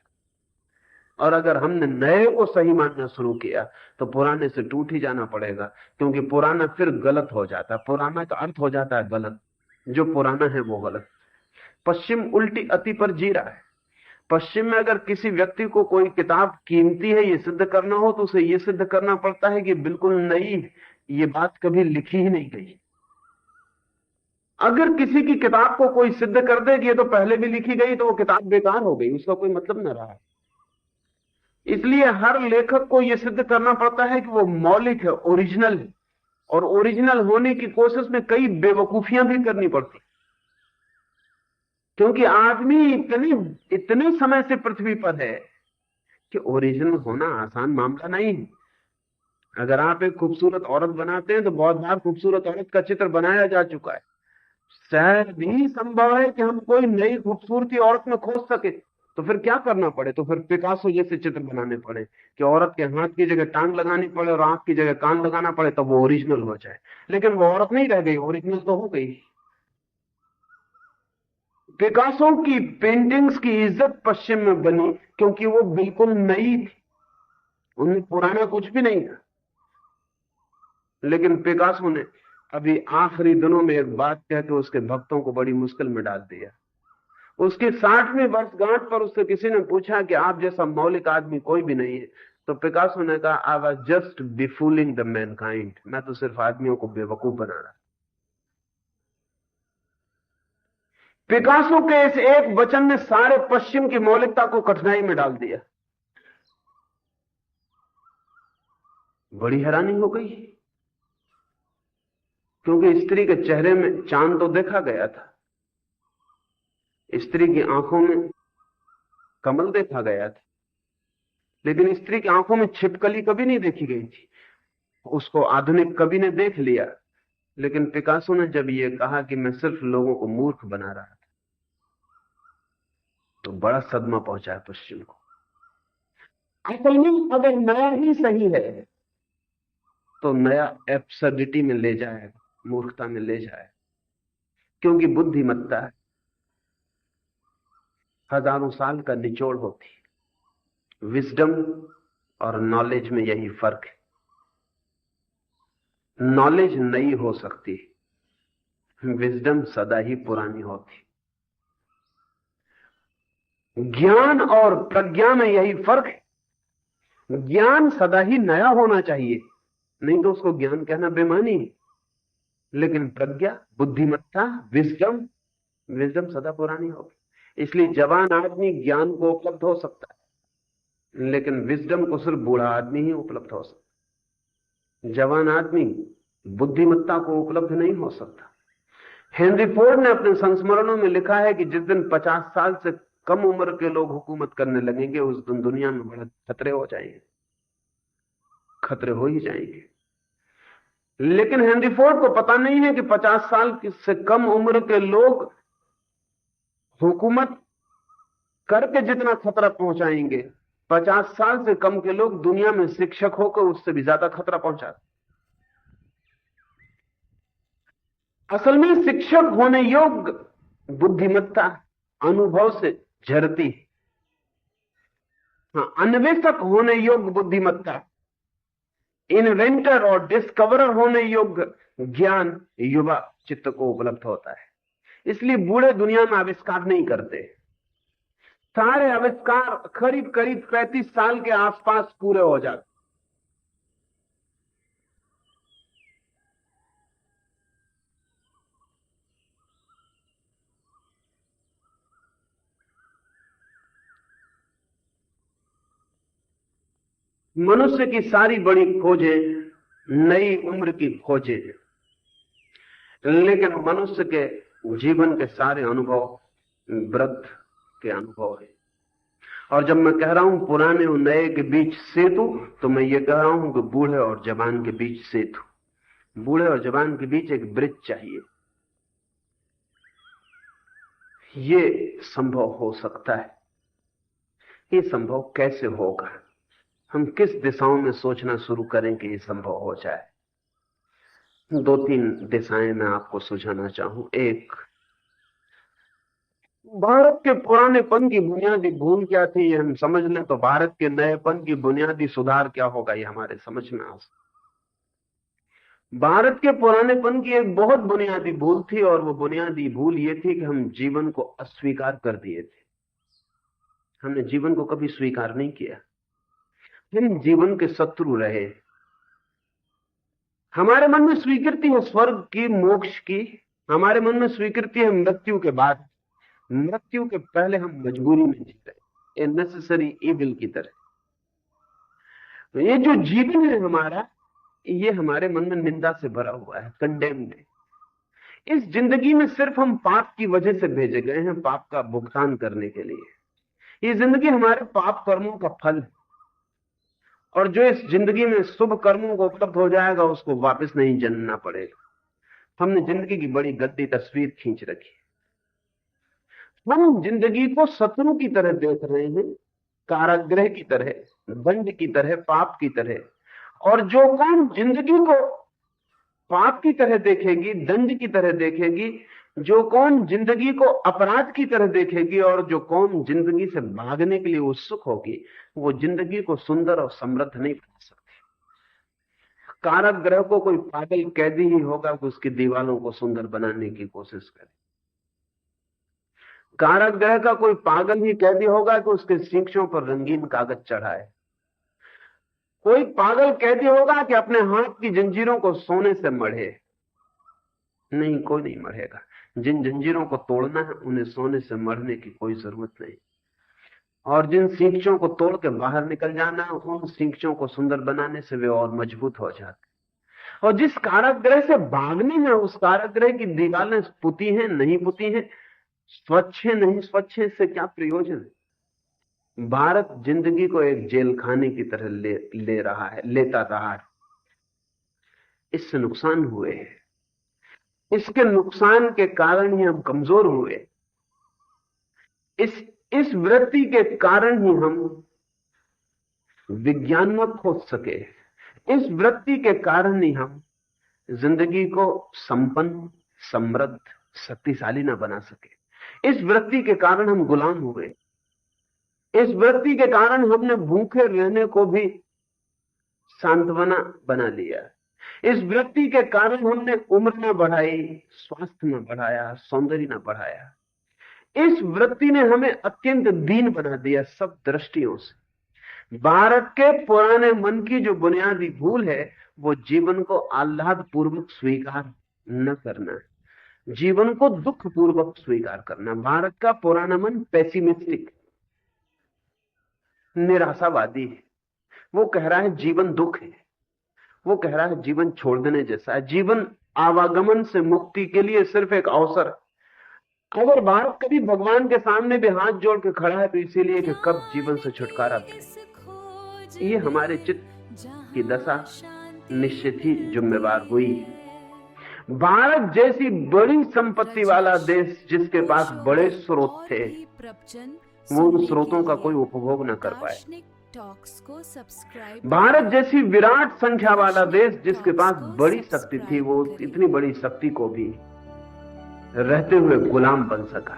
और अगर हमने नए को सही मानना शुरू किया तो पुराने से टूट ही जाना पड़ेगा, क्योंकि पुराना फिर गलत हो जाता है। पुराना का अर्थ हो जाता है गलत, जो पुराना है वो गलत। पश्चिम उल्टी अति पर जी रहा है। पश्चिम में अगर किसी व्यक्ति को कोई किताब कीमती है ये सिद्ध करना हो तो उसे ये सिद्ध करना पड़ता है कि बिल्कुल नई है, ये बात कभी लिखी ही नहीं गई। अगर किसी की किताब को कोई सिद्ध कर दे कि ये तो पहले भी लिखी गई तो वो किताब बेकार हो गई, उसका कोई मतलब न रहा। इसलिए हर लेखक को यह सिद्ध करना पड़ता है कि वो मौलिक है, ओरिजिनल है। और ओरिजिनल होने की कोशिश में कई बेवकूफियां भी करनी पड़ती, क्योंकि आदमी इतने इतने समय से पृथ्वी पर है कि ओरिजिनल होना आसान मामला नहीं है। अगर आप एक खूबसूरत औरत बनाते हैं तो बहुत बार खूबसूरत औरत का चित्र बनाया जा चुका है। शायद ही संभव है कि हम कोई नई खूबसूरती औरत में खोज सके। तो फिर क्या करना पड़े? तो फिर पिकासो जैसे चित्र बनाने पड़े कि औरत के हाथ की जगह टांग लगानी पड़े और आंख की जगह कान लगाना पड़े, तब वो ओरिजिनल हो जाए। लेकिन वो औरत नहीं रह गई, ओरिजिनल तो हो गई। पिकासो की पेंटिंग्स की इज्जत पश्चिम में बनी क्योंकि वो बिल्कुल नई थी, उनमें पुराना कुछ भी नहीं था। लेकिन पिकासो ने अभी आखिरी दिनों में एक बात कह के उसके भक्तों को बड़ी मुश्किल में डाल दिया। उसकी 60वीं वर्षगांठ पर उससे किसी ने पूछा कि आप जैसा मौलिक आदमी कोई भी नहीं है, तो पिकासो ने कहा, I was just befooling the mankind. मैं तो सिर्फ आदमियों को बेवकूफ बना रहा। पिकासो के इस एक वचन ने सारे पश्चिम की मौलिकता को कठिनाई में डाल दिया। बड़ी हैरानी हो गई, क्योंकि स्त्री के चेहरे में चांद तो देखा गया था, स्त्री की आंखों में कमल देखा गया था, लेकिन स्त्री की आंखों में छिपकली कभी नहीं देखी गई थी। उसको आधुनिक कवि ने देख लिया, लेकिन पिकासो ने जब ये कहा कि मैं सिर्फ लोगों को मूर्ख बना रहा था, तो बड़ा सदमा पहुंचा है पश्चिम को। असल में अगर नया ही सही है तो नया एब्सर्डिटी में ले जाएगा, मूर्खता में ले जाएगा। क्योंकि बुद्धिमत्ता हजारों साल का निचोड़ होती। विजडम और नॉलेज में यही फर्क है। नॉलेज नई हो सकती है, विजडम सदा ही पुरानी होती। ज्ञान और प्रज्ञा में यही फर्क है। ज्ञान सदा ही नया होना चाहिए, नहीं तो उसको ज्ञान कहना बेमानी है। लेकिन प्रज्ञा, बुद्धिमत्ता, विजडम, विजडम सदा पुरानी होगी। इसलिए जवान आदमी ज्ञान को उपलब्ध हो सकता है, लेकिन विजडम को सिर्फ बूढ़ा आदमी ही उपलब्ध हो सकता है। जवान आदमी बुद्धिमत्ता को उपलब्ध नहीं हो सकता। हेनरी फोर्ड ने अपने संस्मरणों में लिखा है कि जिस दिन 50 साल से कम उम्र के लोग हुकूमत करने लगेंगे, उस दिन दुनिया में बड़े खतरे हो जाएंगे, खतरे हो ही जाएंगे। लेकिन हेनरी फोर्ड को पता नहीं है कि 50 साल से कम उम्र के लोग हुकूमत करके जितना खतरा पहुंचाएंगे, 50 साल से कम के लोग दुनिया में शिक्षक होकर उससे भी ज्यादा खतरा पहुंचाते। असल में शिक्षक होने योग्य बुद्धिमत्ता अनुभव से झरती। हाँ, अन्वेषक होने योग्य बुद्धिमत्ता, इन्वेंटर और डिस्कवरर होने योग्य ज्ञान युवा चित्त को उपलब्ध होता है। इसलिए बूढ़े दुनिया में आविष्कार नहीं करते। सारे आविष्कार करीब करीब 35 साल के आसपास पूरे हो जाते। मनुष्य की सारी बड़ी खोजें नई उम्र की खोजें, लेकिन मनुष्य के जीवन के सारे अनुभव वृद्ध के अनुभव है। और जब मैं कह रहा हूं पुराने और नए के बीच सेतु, तो मैं ये कह रहा हूं कि बूढ़े और जवान के बीच सेतु, बूढ़े और जवान के बीच एक ब्रिज चाहिए। ये संभव हो सकता है। ये संभव कैसे होगा? हम किस दिशाओं में सोचना शुरू करें कि ये संभव हो जाए? दो तीन दिशाएं मैं आपको सुझाना चाहूं। एक, भारत के पुरानेपन की बुनियादी भूल क्या थी ये हम समझ लें, तो भारत के नएपन की बुनियादी सुधार क्या होगा ये हमारे समझ में आ सकता। भारत के पुरानेपन की एक बहुत बुनियादी भूल थी, और वो बुनियादी भूल ये थी कि हम जीवन को अस्वीकार कर दिए थे। हमने जीवन को कभी स्वीकार नहीं किया। हम जीवन के शत्रु रहे। हमारे मन में स्वीकृति है स्वर्ग की, मोक्ष की। हमारे मन में स्वीकृति है मृत्यु के बाद। मृत्यु के पहले हम मजबूरी में जी रहे, ए नेसेसरी इविल की तरह। तो ये जो जीवन है हमारा, ये हमारे मन में निंदा से भरा हुआ है, कंडेम्ड है। इस जिंदगी में सिर्फ हम पाप की वजह से भेजे गए हैं, पाप का भुगतान करने के लिए। ये जिंदगी हमारे पाप कर्मों का फल है, और जो इस जिंदगी में शुभ कर्मों को उपलब्ध हो जाएगा उसको वापस नहीं जन्मना पड़ेगा। हमने जिंदगी की बड़ी गद्दी तस्वीर खींच रखी। हम जिंदगी को शत्रु की तरह देख रहे हैं, कारागृह की तरह, दंड की तरह, पाप की तरह। और जो कौन जिंदगी को पाप की तरह देखेगी, दंड की तरह देखेगी, जो कौन जिंदगी को अपराध की तरह देखेगी, और जो कौन जिंदगी से भागने के लिए उत्सुक होगी, वो जिंदगी को सुंदर और समृद्ध नहीं बना सकती। कारागृह को कोई पागल कैदी ही होगा कि उसकी दीवारों को सुंदर बनाने की कोशिश करे। कारागृह का कोई पागल ही कैदी होगा कि उसके शीशों पर रंगीन कागज चढ़ाए। कोई पागल कैदी होगा कि अपने हाथ की जंजीरों को सोने से मढ़े। नहीं, कोई नहीं मढ़ेगा। जिन जंजीरों को तोड़ना है उन्हें सोने से मढ़ने की कोई जरूरत नहीं। और जिन सींचों को तोड़ के बाहर निकल जाना है, उन सींचों को सुंदर बनाने से वे और मजबूत हो जाते। और जिस कारागृह से भागने हैं, उस कारागृह की दीवारें पुती हैं नहीं पुती हैं, स्वच्छ है नहीं स्वच्छ है, इससे क्या प्रयोजन है? भारत जिंदगी को एक जेल खाने की तरह लेता रहा है। इससे नुकसान हुए हैं। इसके नुकसान के कारण ही हम कमजोर हुए। इस वृत्ति के कारण ही हम विज्ञान में खोज सके। इस वृत्ति के कारण ही हम जिंदगी को संपन्न, समृद्ध, शक्तिशाली न बना सके। इस वृत्ति के कारण हम गुलाम हुए। इस वृत्ति के कारण हमने भूखे रहने को भी सांत्वना बना लिया। इस वृत्ति के कारण हमने उम्र न बढ़ाई, स्वास्थ्य न बढ़ाया, सौंदर्य न बढ़ाया। इस वृत्ति ने हमें अत्यंत दीन बना दिया सब दृष्टियों से। भारत के पुराने मन की जो बुनियादी भूल है, वो जीवन को आह्लाद पूर्वक स्वीकार न करना, जीवन को दुख पूर्वक स्वीकार करना। भारत का पुराना मन पेसिमिस्टिक, निराशावादी है। वो कह रहा है जीवन दुख है। वो कह रहा है जीवन छोड़ देने जैसा है। जीवन आवागमन से मुक्ति के लिए सिर्फ एक अवसर है। अगर भारत कभी भगवान के सामने भी हाथ जोड़ के खड़ा है तो इसीलिए कि कब जीवन से छुटकारा मिले। ये हमारे चित्त की दशा निश्चित ही जिम्मेवार हुई। भारत जैसी बड़ी संपत्ति वाला देश जिसके पास बड़े स्रोत थे, वो उन स्रोतों का कोई उपभोग न कर पाए। भारत जैसी विराट संख्या वाला देश जिसके पास बड़ी शक्ति थी, वो इतनी बड़ी शक्ति को भी रहते हुए गुलाम बन सका।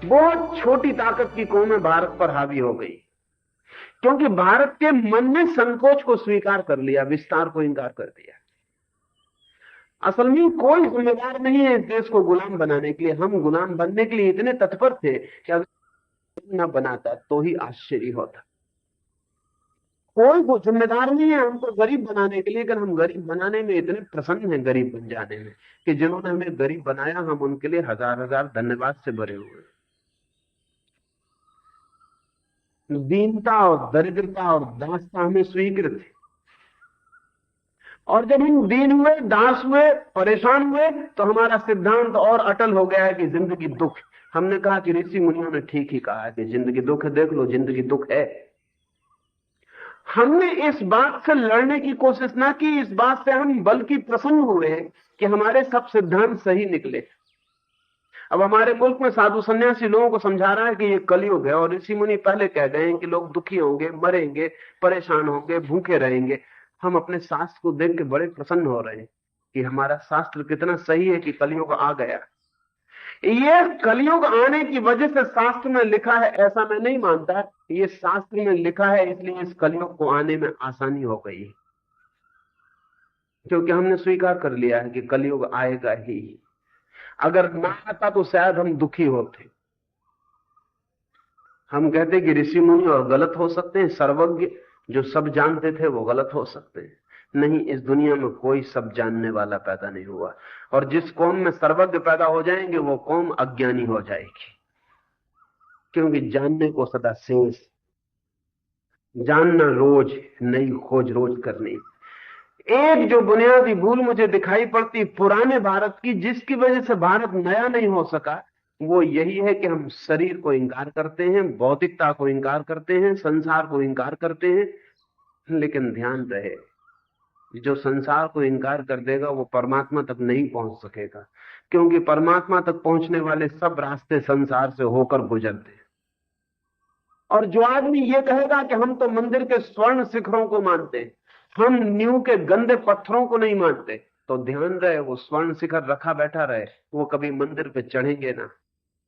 बहुत छोटी ताकत की कौमें भारत पर हावी हो गई, क्योंकि भारत के मन ने संकोच को स्वीकार कर लिया, विस्तार को इंकार कर दिया। असल में कोई जिम्मेदार नहीं है इस देश को गुलाम बनाने के लिए। हम गुलाम बनने के लिए इतने तत्पर थे कि अगर न बनाता तो ही आश्चर्य होता। कोई को जिम्मेदार नहीं है हमको गरीब बनाने के लिए, लेकिन हम गरीब बनाने में इतने प्रसन्न हैं, गरीब बन जाने में, कि जिन्होंने हमें गरीब बनाया हम उनके लिए हजार हजार धन्यवाद से भरे हुए हैं। दीनता और दरिद्रता और दासता हमें स्वीकृत है, और जब हम दीन हुए, दास हुए, परेशान हुए, तो हमारा सिद्धांत और अटल हो गया है कि जिंदगी दुख है। हमने कहा कि ऋषि मुनियों ने ठीक ही कहा है कि जिंदगी दुख है, देख लो जिंदगी दुख है। हमने इस बात से लड़ने की कोशिश ना की, इस बात से हम बल्कि प्रसन्न हुए कि हमारे सब सिद्धांत सही निकले। अब हमारे मुल्क में साधु सन्यासी लोगों को समझा रहा है कि ये कलयुग है, और ऋषि मुनि पहले कह गए हैं कि लोग दुखी होंगे, मरेंगे, परेशान होंगे, भूखे रहेंगे। हम अपने शास्त्र को देख के बड़े प्रसन्न हो रहे हैं कि हमारा शास्त्र कितना सही है कि कलयुग आ गया। ये कलयुग आने की वजह से शास्त्र में लिखा है ऐसा मैं नहीं मानता, ये शास्त्र में लिखा है इसलिए इस कलयुग को आने में आसानी हो गई है, क्योंकि हमने स्वीकार कर लिया है कि कलयुग आएगा ही। अगर ना आता तो शायद हम दुखी होते। हम कहते कि ऋषि मुनि और गलत हो सकते हैं, सर्वज्ञ जो सब जानते थे वो गलत हो सकते हैं। नहीं, इस दुनिया में कोई सब जानने वाला पैदा नहीं हुआ, और जिस कौम में सर्वज्ञ पैदा हो जाएंगे वो कौम अज्ञानी हो जाएगी, क्योंकि जानने को सदा शेष, जानना रोज, नई खोज रोज करनी। एक जो बुनियादी भूल मुझे दिखाई पड़ती पुराने भारत की, जिसकी वजह से भारत नया नहीं हो सका, वो यही है कि हम शरीर को इंकार करते हैं, भौतिकता को इंकार करते हैं, संसार को इंकार करते हैं। लेकिन ध्यान रहे, जो संसार को इंकार कर देगा वो परमात्मा तक नहीं पहुंच सकेगा, क्योंकि परमात्मा तक पहुंचने वाले सब रास्ते संसार से होकर गुजरते हैं। और जो आदमी ये कहेगा कि हम तो मंदिर के स्वर्ण शिखरों को मानते हैं, हम नींव के गंदे पत्थरों को नहीं मानते, तो ध्यान रहे वो स्वर्ण शिखर रखा बैठा रहे, वो कभी मंदिर पे चढ़ेंगे ना।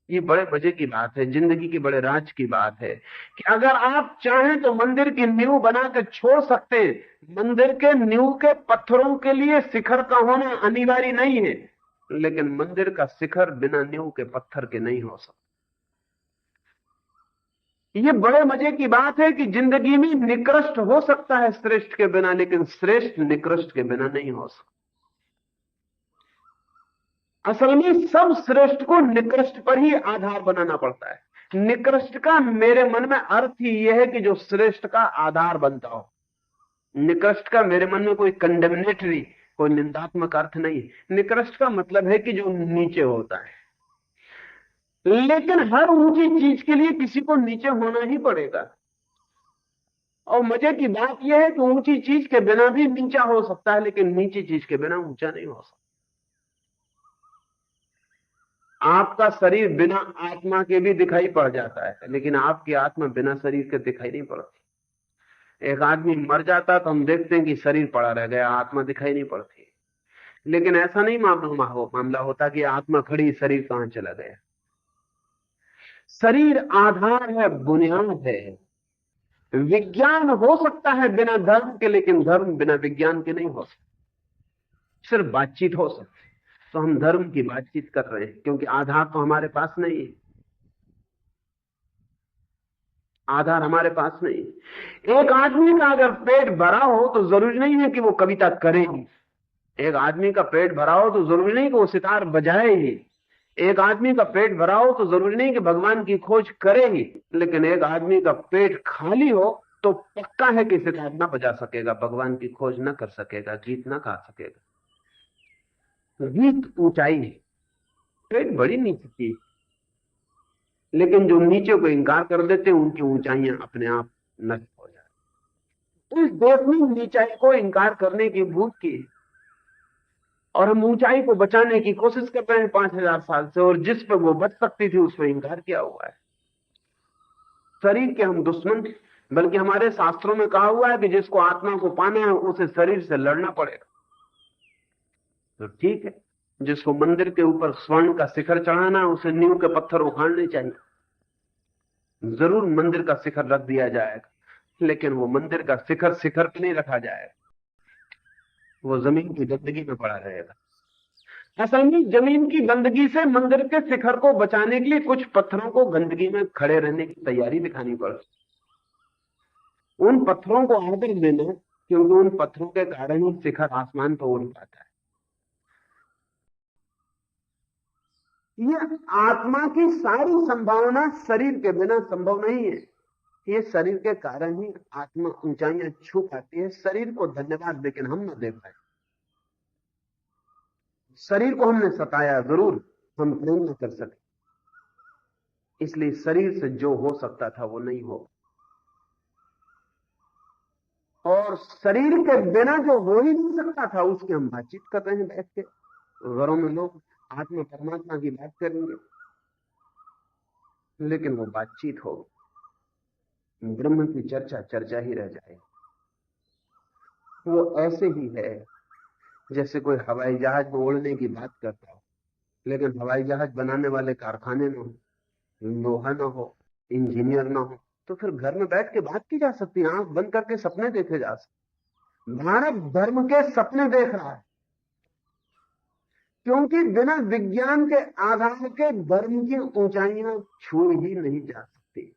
ये बड़े मजे की बात है, जिंदगी की बड़े राज की बात है कि अगर आप चाहें तो मंदिर की नींव बना के छोड़ सकते हैं। मंदिर के नींव के पत्थरों के लिए शिखर का होना अनिवार्य नहीं है, लेकिन मंदिर का शिखर बिना नींव के पत्थर के नहीं हो सकता। ये बड़े मजे की बात है कि जिंदगी में निकृष्ट हो सकता है श्रेष्ठ के बिना, लेकिन श्रेष्ठ निकृष्ट के बिना नहीं हो सकता। असल में सब श्रेष्ठ को निकृष्ट पर ही आधार बनाना पड़ता है। निकृष्ट का मेरे मन में अर्थ ही यह है कि जो श्रेष्ठ का आधार बनता हो। निकृष्ट का मेरे मन में कोई कंडेमनेटरी, कोई निंदात्मक अर्थ नहीं है। निकृष्ट का मतलब है कि जो नीचे होता है, लेकिन हर ऊंची चीज के लिए किसी को नीचे होना ही पड़ेगा। और मजे की बात यह है कि ऊंची चीज के बिना भी नीचा हो सकता है, लेकिन नीची चीज के बिना ऊंचा नहीं हो सकता। आपका शरीर बिना आत्मा के भी दिखाई पड़ जाता है, लेकिन आपकी आत्मा बिना शरीर के दिखाई नहीं पड़ती। एक आदमी मर जाता है तो हम देखते हैं कि शरीर पड़ा रह गया, आत्मा दिखाई नहीं पड़ती। लेकिन ऐसा नहीं मामला होता कि आत्मा खड़ी, शरीर कहां चला गया। शरीर आधार है, बुनियाद है। विज्ञान हो सकता है बिना धर्म के, लेकिन धर्म बिना विज्ञान के नहीं हो सकता। सिर्फ बातचीत हो सकती है, तो हम धर्म की बातचीत कर रहे हैं, क्योंकि आधार तो हमारे पास नहीं है। आधार हमारे पास नहीं है। एक आदमी का अगर पेट भरा हो तो जरूरी नहीं है कि वो कविता करेगी। एक आदमी का पेट भरा हो तो जरूरी नहीं कि वो सितार बजाएगी। एक आदमी का पेट भरा हो तो जरूरी नहीं कि भगवान की खोज करेगी। लेकिन एक आदमी का पेट खाली हो तो पक्का है कि सितार ना बजा सकेगा, भगवान की खोज ना कर सकेगा, गीत ना गा सकेगा। गीत ऊंचाई है, पेट बड़ी नीचे की, लेकिन जो नीचे को इंकार कर देते हैं उनकी ऊंचाइयां अपने आप नष्ट हो जाती। इस देश में नीचाई को इंकार करने की भूत की, और हम ऊंचाई को बचाने की कोशिश कर रहे हैं 5000 साल से, और जिस पर वो बच सकती थी उस पर इंकार किया हुआ है। शरीर के हम दुश्मन थे, बल्कि हमारे शास्त्रों में कहा हुआ है कि जिसको आत्मा को पाना है उसे शरीर से लड़ना पड़ेगा। तो ठीक है, जिसको मंदिर के ऊपर स्वर्ण का शिखर चढ़ाना है उसे नींव के पत्थर उखाड़ने चाहिए। जरूर मंदिर का शिखर रख दिया जाएगा, लेकिन वो मंदिर का शिखर शिखर पे नहीं रखा जाएगा, वो जमीन की गंदगी में पड़ा रहेगा। असल में जमीन की गंदगी से मंदिर के शिखर को बचाने के लिए कुछ पत्थरों को गंदगी में खड़े रहने की तैयारी दिखानी पड़ती। उन पत्थरों को आदर देना, क्योंकि उन पत्थरों के कारण ही शिखर आसमान पर उड़ पाता है। ये आत्मा की सारी संभावना शरीर के बिना संभव नहीं है। ये शरीर के कारण ही आत्मा ऊंचाइयां छू पाती है। शरीर को धन्यवाद लेकिन हम न दे पाए। शरीर को हमने सताया जरूर, हम प्रेम न कर सके, इसलिए शरीर से जो हो सकता था वो नहीं हो। और शरीर के बिना जो हो ही नहीं सकता था उसकी हम बातचीत कर रहे हैं बैठ के। घरों में लोग आत्मा परमात्मा की बात करेंगे, लेकिन वो बातचीत हो, ब्रह्म की चर्चा चर्चा ही रह जाए। वो ऐसे ही है जैसे कोई हवाई जहाज में उड़ने की बात करता हो, लेकिन हवाई जहाज बनाने वाले कारखाने न हो, लोहा न हो, इंजीनियर न हो, तो फिर घर में बैठ के बात की जा सकती है, आंख बंद करके सपने देखे जा सकते। भारत धर्म के सपने देख रहा है, क्योंकि बिना विज्ञान के आधार के धर्म की ऊंचाइयां छू ही नहीं जा सकती।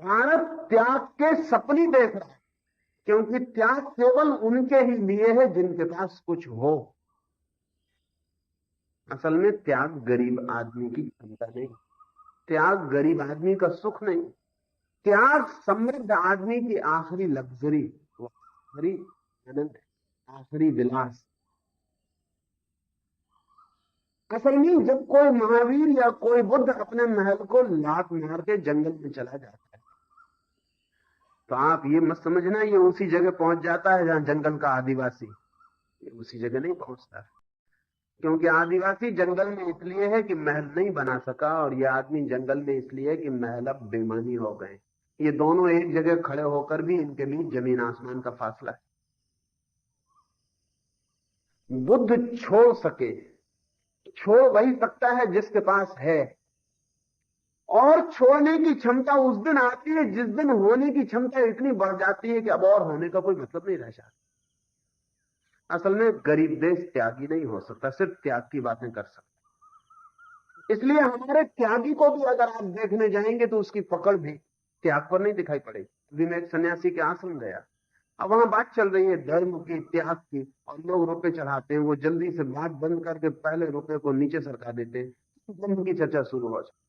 भारत त्याग के सपने देख रहा है, क्योंकि त्याग केवल उनके ही लिए है जिनके पास कुछ हो। असल में त्याग गरीब आदमी की क्षमता नहीं, त्याग गरीब आदमी का सुख नहीं, त्याग समृद्ध आदमी की आखिरी लग्जरी, वो आखिरी आनंद है, आखिरी विलास। असल में जब कोई महावीर या कोई बुद्ध अपने महल को लात मार के जंगल में चला जाता है, तो आप ये मत समझना ये उसी जगह पहुंच जाता है जहां जंगल का आदिवासी। ये उसी जगह नहीं पहुंचता, क्योंकि आदिवासी जंगल में इसलिए है कि महल नहीं बना सका, और ये आदमी जंगल में इसलिए है कि महल अब बेमानी हो गए। ये दोनों एक जगह खड़े होकर भी इनके बीच जमीन आसमान का फासला है। बुद्ध छोड़ सके, छोड़ वही सकता है जिसके पास है, और छोड़ने की क्षमता उस दिन आती है जिस दिन होने की क्षमता इतनी बढ़ जाती है कि अब और होने का कोई मतलब नहीं रह जाता। असल में गरीब देश त्यागी नहीं हो सकता, सिर्फ त्याग की बातें कर सकता। इसलिए हमारे त्यागी को भी अगर आप देखने जाएंगे तो उसकी पकड़ भी त्याग पर नहीं दिखाई पड़ेगी। अभी मैं एक सन्यासी के आश्रम गया, अब वहां बात चल रही है धर्म की, त्याग की, और लोग रुपए चढ़ाते हैं, वो जल्दी से बात बंद करके पहले रुपए को नीचे सरका देते हैं, धर्म की चर्चा शुरू हो जाती।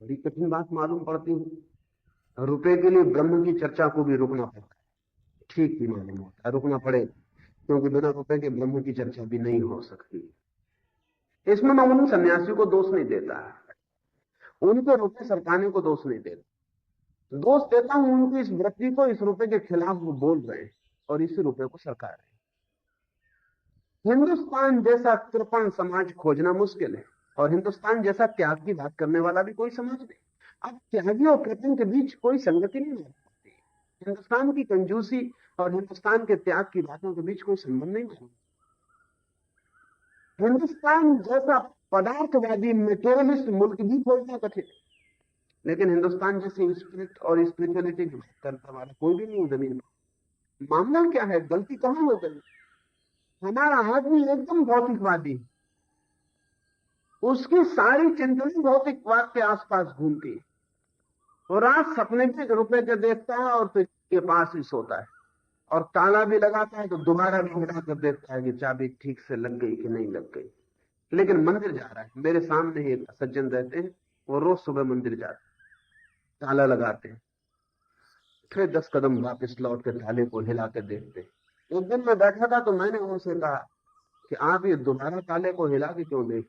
बड़ी कठिन बात मालूम पड़ती है। रुपए के लिए ब्रह्म की चर्चा को भी रुकना पड़ता है, ठीक भी मालूम होता है रुकना पड़े, क्योंकि बिना रुपए के ब्रह्म की चर्चा भी नहीं हो सकती। इसमें मैं उन सन्यासियों को दोष नहीं देता, उनके रुपए सरकाने को दोष नहीं देता, दोष देता हूं उनकी इस वृत्ति को, इस रुपए के खिलाफ वो बोल रहे हैं और इसी रुपए को सरका रहे हैं। हिंदुस्तान जैसा कृपण समाज खोजना मुश्किल है, और हिंदुस्तान जैसा त्याग की बात करने वाला भी कोई समाज नहीं। अब त्यागी और कृपण के बीच कोई संगति नहीं हो सकती। हिंदुस्तान की कंजूसी और हिंदुस्तान के त्याग की बातों के बीच कोई संबंध नहीं मालूम। हिंदुस्तान जैसा पदार्थवादी मेटेरियलिस्ट मुल्क भी खोजना कठिन, लेकिन हिंदुस्तान जैसी स्पिरिट और स्पिरिचुअलिटी की बात करने वाला कोई भी नहीं जमीन में। मामला क्या है, गलती कहां हो गई? हमारा आदमी एकदम भौतिकवादी, उसकी सारी चिंतन भौतिकवाद के आसपास घूमती है। वो रात सपने के रुपए के देखता है और फिर के पास ही सोता है, और ताला भी लगाता है तो दोबारा भी मिला कर देखता है कि चाबी ठीक से लग गई कि नहीं लग गई। लेकिन मंदिर जा रहा है। मेरे सामने ही एक सज्जन रहते हैं, वो रोज सुबह मंदिर जाते हैं, ताला लगाते हैं, फिर 10 कदम वापस लौट के ताले को हिला के देखते हैं। एक दिन मैं बैठा था तो मैंने उनसे कहा कि आप ये दोबारा ताले को हिला के क्यों देख?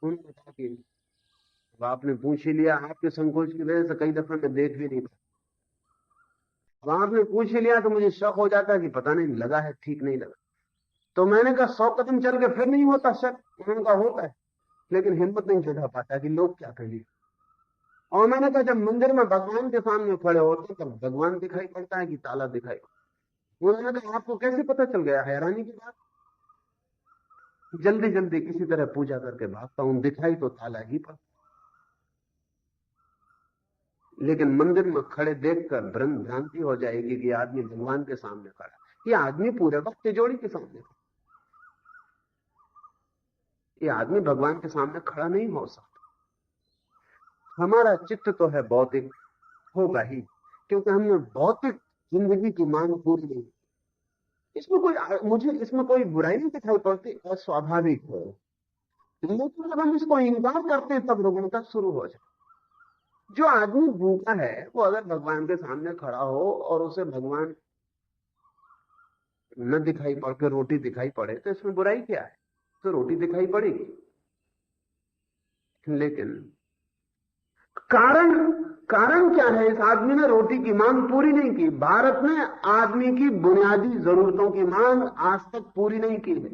उन्होंने कहा कि अब आपने पूछ ही लिया, आपके संकोच की वजह से कई दफे मैं देख भी नहीं पाता। अब आपने पूछ ही लिया तो मुझे शक हो जाता है कि पता नहीं लगा है ठीक नहीं लगा। तो मैंने कहा 100 कदम चल के फिर नहीं होता शक? उन्होंने कहा होता है, लेकिन हिम्मत नहीं जुटा पाता कि लोग क्या कहेंगे। और मैंने कहा जब मंदिर में भगवान के सामने खड़े होते तब भगवान दिखाई पड़ता है कि ताला दिखाई? उन्होंने कहा आपको कैसे पता चल गया? हैरानी की बात। जल्दी जल्दी किसी तरह पूजा करके भागता हूं, दिखाई तो ताला ही पड़ता। लेकिन मंदिर में खड़े देखकर भ्रांति हो जाएगी कि आदमी भगवान के सामने खड़ा, ये आदमी पूरे वक्त तिजोरी के सामने खड़ा, ये आदमी भगवान के सामने खड़ा नहीं हो सकता। हमारा चित्त तो है भौतिक, होगा ही, क्योंकि हमने भौतिक जिंदगी की मांग पूरी नहीं। इसमें कोई, मुझे इसमें कोई बुराई नहीं दिखाई पड़ती, अस्वाभाविक है, लेकिन जब हम इसको इनकार करते हैं तब रुग्णता शुरू हो जाए। जो आदमी भूखा है वो अगर भगवान के सामने खड़ा हो और उसे भगवान न दिखाई पड़ के रोटी दिखाई पड़े तो इसमें बुराई क्या है? तो रोटी दिखाई पड़ेगी। लेकिन कारण कारण क्या है? इस आदमी ने रोटी की मांग पूरी नहीं की। भारत ने आदमी की बुनियादी जरूरतों की मांग आज तक पूरी नहीं की है।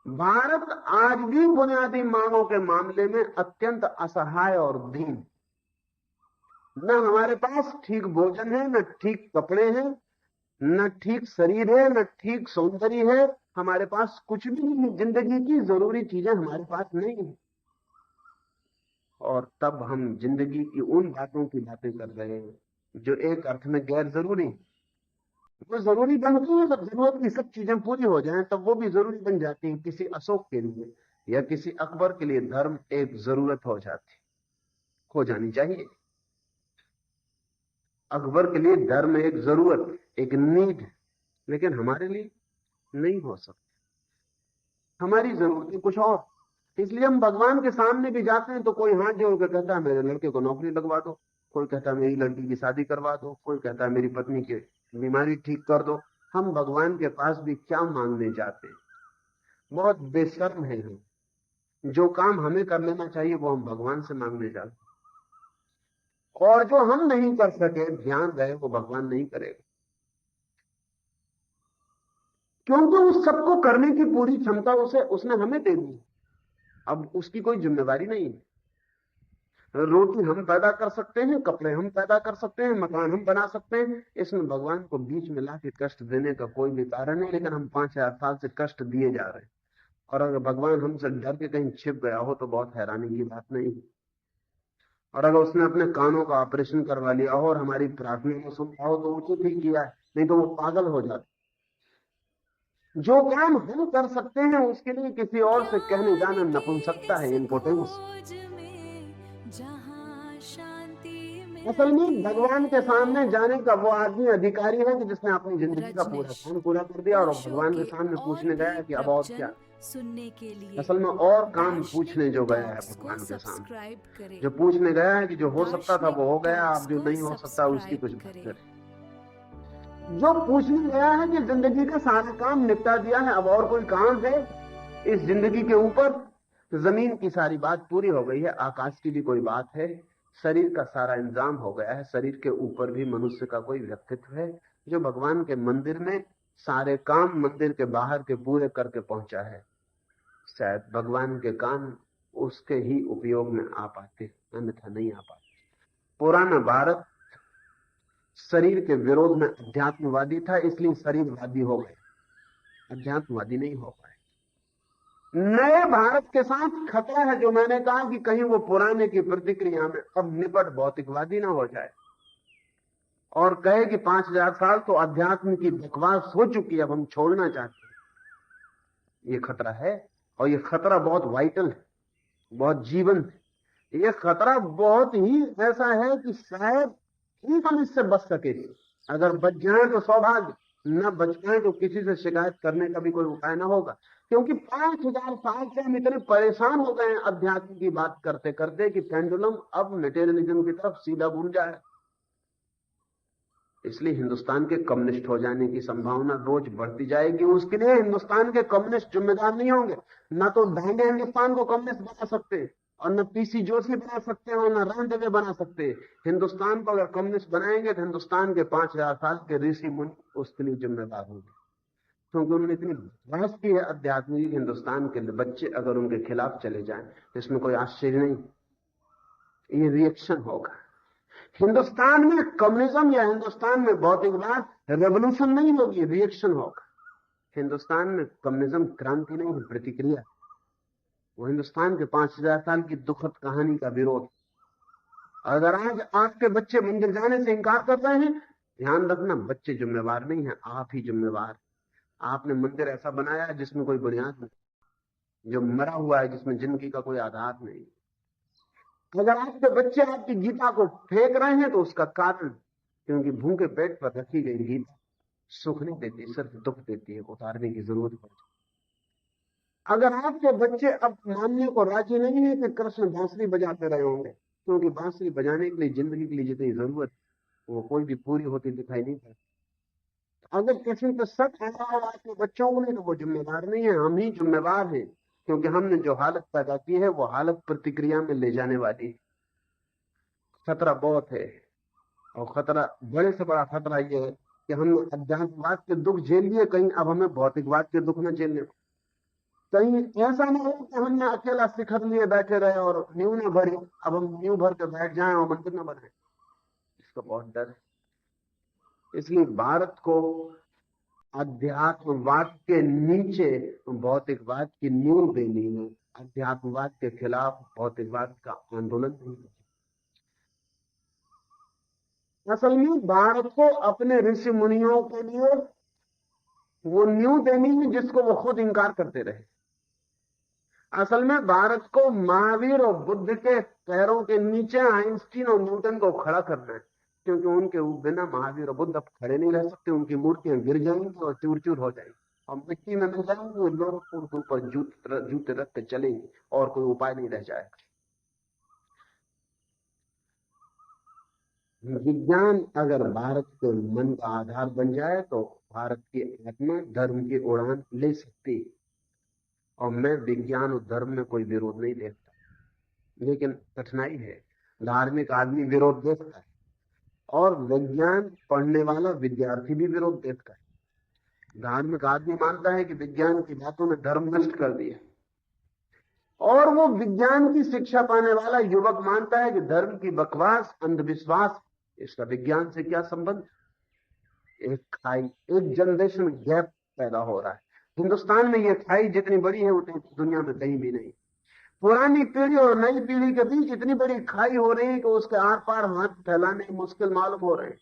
भारत आज भी बुनियादी मांगों के मामले में अत्यंत असहाय और दीन। न हमारे पास ठीक भोजन है, न ठीक कपड़े हैं, न ठीक शरीर है, न ठीक सौंदर्य है, हमारे पास कुछ भी नहीं। जिंदगी की जरूरी चीजें हमारे पास नहीं है। और तब हम जिंदगी की उन बातों की बातें कर रहे हैं जो एक अर्थ में गैर जरूरी। वो जरूरी बनती है जब जरूरत की सब चीजें पूरी हो जाएं, तब वो भी जरूरी बन जाती है। किसी अशोक के लिए या किसी अकबर के लिए धर्म एक जरूरत हो जाती, हो जानी चाहिए। अकबर के लिए धर्म एक जरूरत, एक नीड, लेकिन हमारे लिए नहीं हो सकती। हमारी जरूरतें कुछ और। इसलिए हम भगवान के सामने भी जाते हैं तो कोई हाथ जोड़ कर कहता है मेरे लड़के को नौकरी लगवा दो, कोई कहता है मेरी लड़की की शादी करवा दो, कोई कहता है मेरी पत्नी की बीमारी ठीक कर दो। हम भगवान के पास भी क्या मांगने जाते हैं? बहुत बेशर्म है हम। जो काम हमें कर लेना चाहिए वो हम भगवान से मांगने जाते हैं, और जो हम नहीं कर सके ध्यान रहे वो भगवान नहीं करेगा, क्योंकि उस सबको करने की पूरी क्षमता उसने हमें दे दी। अब उसकी कोई जिम्मेवारी नहीं है। रोटी हम पैदा कर सकते हैं, कपड़े हम पैदा कर सकते हैं, मकान हम बना सकते हैं। इसमें भगवान को बीच में लाके कष्ट देने का कोई भी कारण नहीं। लेकिन हम 5000 साल से कष्ट दिए जा रहे हैं, और अगर भगवान हमसे डर के कहीं छिप गया हो तो बहुत हैरानी की बात नहीं है। और अगर उसने अपने कानों का ऑपरेशन करवा लिया हो और हमारी प्रार्थना को सुनता हो तो उचित ही किया है, नहीं तो वो पागल हो जाता। जो काम हम कर सकते हैं उसके लिए किसी और से कहने जाना नपुंसकता है, इम्पोर्टेंस। असल में भगवान के सामने जाने का वो आदमी अधिकारी है कि जिसने अपनी जिंदगी का पूरा काम पूरा कर दिया और भगवान के सामने पूछने गया कि अब और क्या।
सुनने के लिए
असल में और काम पूछने जो गया है भगवान के सामने, जो पूछने गया है कि जो हो सकता था वो हो गया, अब जो नहीं हो सकता उसकी कुछ बात करे। जो पूछने गया है कि जिंदगी का सारा काम निपटा दिया है, अब और कोई काम है इस जिंदगी के ऊपर? जमीन की सारी बात पूरी हो गई है, आकाश की भी कोई बात है, शरीर का सारा इंतजाम हो गया है, शरीर के ऊपर भी मनुष्य का कोई व्यक्तित्व है जो भगवान के मंदिर में सारे काम मंदिर के बाहर के पूरे करके पहुंचा है। शायद भगवान के कान उसके ही उपयोग में आ पाते, अन्यथा नहीं आ पाते। पुराना भारत शरीर के विरोध में अध्यात्मवादी था, इसलिए शरीरवादी हो गए, अध्यात्मवादी नहीं हो पाए। नए भारत के साथ खतरा है जो मैंने कहा कि कहीं वो पुराने की प्रतिक्रिया में अब निपट भौतिकवादी ना हो जाए और कहे कि 5000 साल तो अध्यात्म की बकवास हो चुकी है, अब हम छोड़ना चाहते हैं। ये खतरा है, और ये खतरा बहुत वाइटल है, बहुत जीवंत है। ये खतरा बहुत ही ऐसा है कि शायद ही हम इससे बच सके। अगर बच जाए तो सौभाग्य, न बच पाए तो किसी से शिकायत करने का भी कोई उपाय ना होगा। क्योंकि 5000 साल से हम इतने परेशान हो गए हैं अध्यात्म की बात करते करते कि पेंडुलम अब मटेरियलिज्म की तरफ सीधा घूम जाए। इसलिए हिंदुस्तान के कम्युनिस्ट हो जाने की संभावना रोज बढ़ती जाएगी। उसके लिए हिंदुस्तान के कम्युनिस्ट जिम्मेदार नहीं होंगे। न तो डांगे हिंदुस्तान को कम्युनिस्ट बना सकते, और न पीसी जोशी बना सकते हैं, और न रामदेव बना सकते। हिंदुस्तान को अगर कम्युनिस्ट बनाएंगे तो हिंदुस्तान के 5000 साल के ऋषि मुनि उसके लिए जिम्मेदार होंगे, क्योंकि उन्होंने इतनी बहस की है अध्यात्म की। हिंदुस्तान के बच्चे अगर उनके खिलाफ चले जाएं तो इसमें कोई आश्चर्य नहीं, ये रिएक्शन होगा। हिंदुस्तान में कम्युनिज्म या हिंदुस्तान में भौतिकवाद रेवोल्यूशन नहीं होगी, रिएक्शन होगा। हिंदुस्तान में कम्युनिज्म क्रांति नहीं है, प्रतिक्रिया। वो हिंदुस्तान के 5000 साल की दुखद कहानी का विरोध। अगर आज आपके बच्चे मंदिर जाने से इंकार कर रहे हैं, ध्यान रखना, बच्चे जिम्मेवार नहीं है, आप ही जिम्मेवार। आपने मंदिर ऐसा बनाया है जिसमें कोई बुनियाद नहीं, जो मरा हुआ है, जिसमें जिंदगी का कोई आधार नहीं। अगर आपके बच्चे आपकी गीता को फेंक रहे हैं तो उसका कारण, क्योंकि भूखे पेट पर रखी गई गीता सुख नहीं देती, सिर्फ दुख देती है, उतारने की जरूरत पड़ती। अगर आपके बच्चे अब मानने को राजी नहीं है कि कृष्ण बांसुरी बजाते रहे होंगे, क्योंकि बांसुरी बजाने के लिए जिंदगी के लिए जितनी जरूरत वो कोई भी पूरी होती दिखाई नहीं पड़ती। अगर किसी पे शक आ रहा हो आपके बच्चों को, नहीं तो वो जिम्मेदार नहीं है, हम ही जिम्मेवार हैं, क्योंकि हमने जो हालत पैदा की है वो हालत प्रतिक्रिया में ले जाने वाली है। खतरा बहुत है, और खतरा, बड़े से बड़ा खतरा यह है कि हमने अध्यात्मवाद के दुख झेल लिए, कहीं अब हमें भौतिकवाद के दुख न झेलने। कहीं ऐसा ना हो कि हमने अकेला शिखर लिए बैठे रहे और नींव न भरी, अब हम नींव भर के बैठ जाएं और मंदिर न बनाए, इसका बहुत डर है। इसलिए भारत को अध्यात्मवाद के नीचे भौतिकवाद की नींव देनी है, अध्यात्मवाद के खिलाफ भौतिकवाद का आंदोलन नहीं करना। असल में भारत को अपने ऋषि मुनियों के लिए वो नींव देनी है जिसको वो खुद इंकार करते रहे। असल में भारत को महावीर और बुद्ध के पैरों के नीचे आइंस्टीन और न्यूटन को खड़ा करना है, क्योंकि उनके बिना महावीर और बुद्ध अब खड़े नहीं रह सकते, उनकी मूर्तियां गिर जाएंगी और चूर चूर हो जाएंगी और मिट्टी में मिल जाएंगे, और लोग उनके ऊपर जूते रख के चलेंगे और कोई उपाय नहीं रह जाएगा। विज्ञान अगर भारत के मन का आधार बन जाए तो भारत की आत्मा धर्म की उड़ान ले सकती है। और मैं विज्ञान और धर्म में कोई विरोध नहीं देखता, लेकिन कठिनाई है, धार्मिक आदमी विरोध देखता है और विज्ञान पढ़ने वाला विद्यार्थी भी विरोध देखता है। धार्मिक आदमी मानता है कि विज्ञान की बातों ने धर्म नष्ट कर दिया, और वो विज्ञान की शिक्षा पाने वाला युवक मानता है कि धर्म की बकवास, अंधविश्वास, इसका विज्ञान से क्या संबंध। एक खाई, एक जनरेशन गैप पैदा हो रहा है हिंदुस्तान में। ये खाई जितनी बड़ी है उतनी दुनिया में कहीं भी नहीं। पुरानी पीढ़ी और नई पीढ़ी के बीच इतनी बड़ी खाई हो रही है कि उसके आर पार हाथ फैलाने मुश्किल मालूम हो रहे हैं।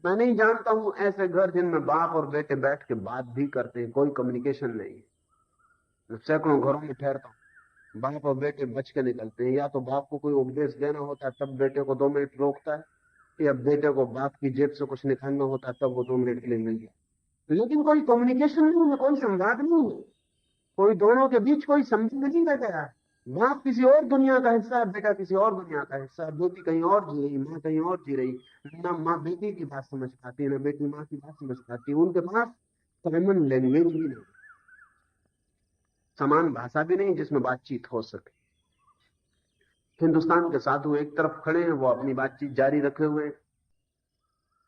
मैं नहीं जानता हूं ऐसे घर जिनमें बाप और बेटे बैठ के बात भी करते हैं, कोई कम्युनिकेशन नहीं है। मैं सैकड़ों घरों में ठहरता हूँ, बाप और बेटे बच के निकलते हैं, या तो बाप को कोई उपदेश देना होता है तब बेटे को 2 मिनट रोकता है, या बेटे को बाप की जेब से कुछ निकालना होता है तब वो 2 मिनट के लिए मिल गया। लेकिन कोई कम्युनिकेशन नहीं है, कोई संवाद नहीं है, कोई दोनों के बीच कोई संबंध नहीं रह गया है। बाप किसी और दुनिया का हिस्सा है, बेटा किसी और दुनिया का हिस्सा है, बेटी कहीं और जी रही, माँ कहीं और जी रही। ना माँ बेटी की बात समझ पाती है, ना बेटी माँ की बात समझ पाती है। उनके पास कॉमन लैंग्वेज भी नहीं, समान भाषा भी नहीं जिसमें बातचीत हो सके। हिंदुस्तान के साधु एक तरफ खड़े हैं, वो अपनी बातचीत जारी रखे हुए हैं,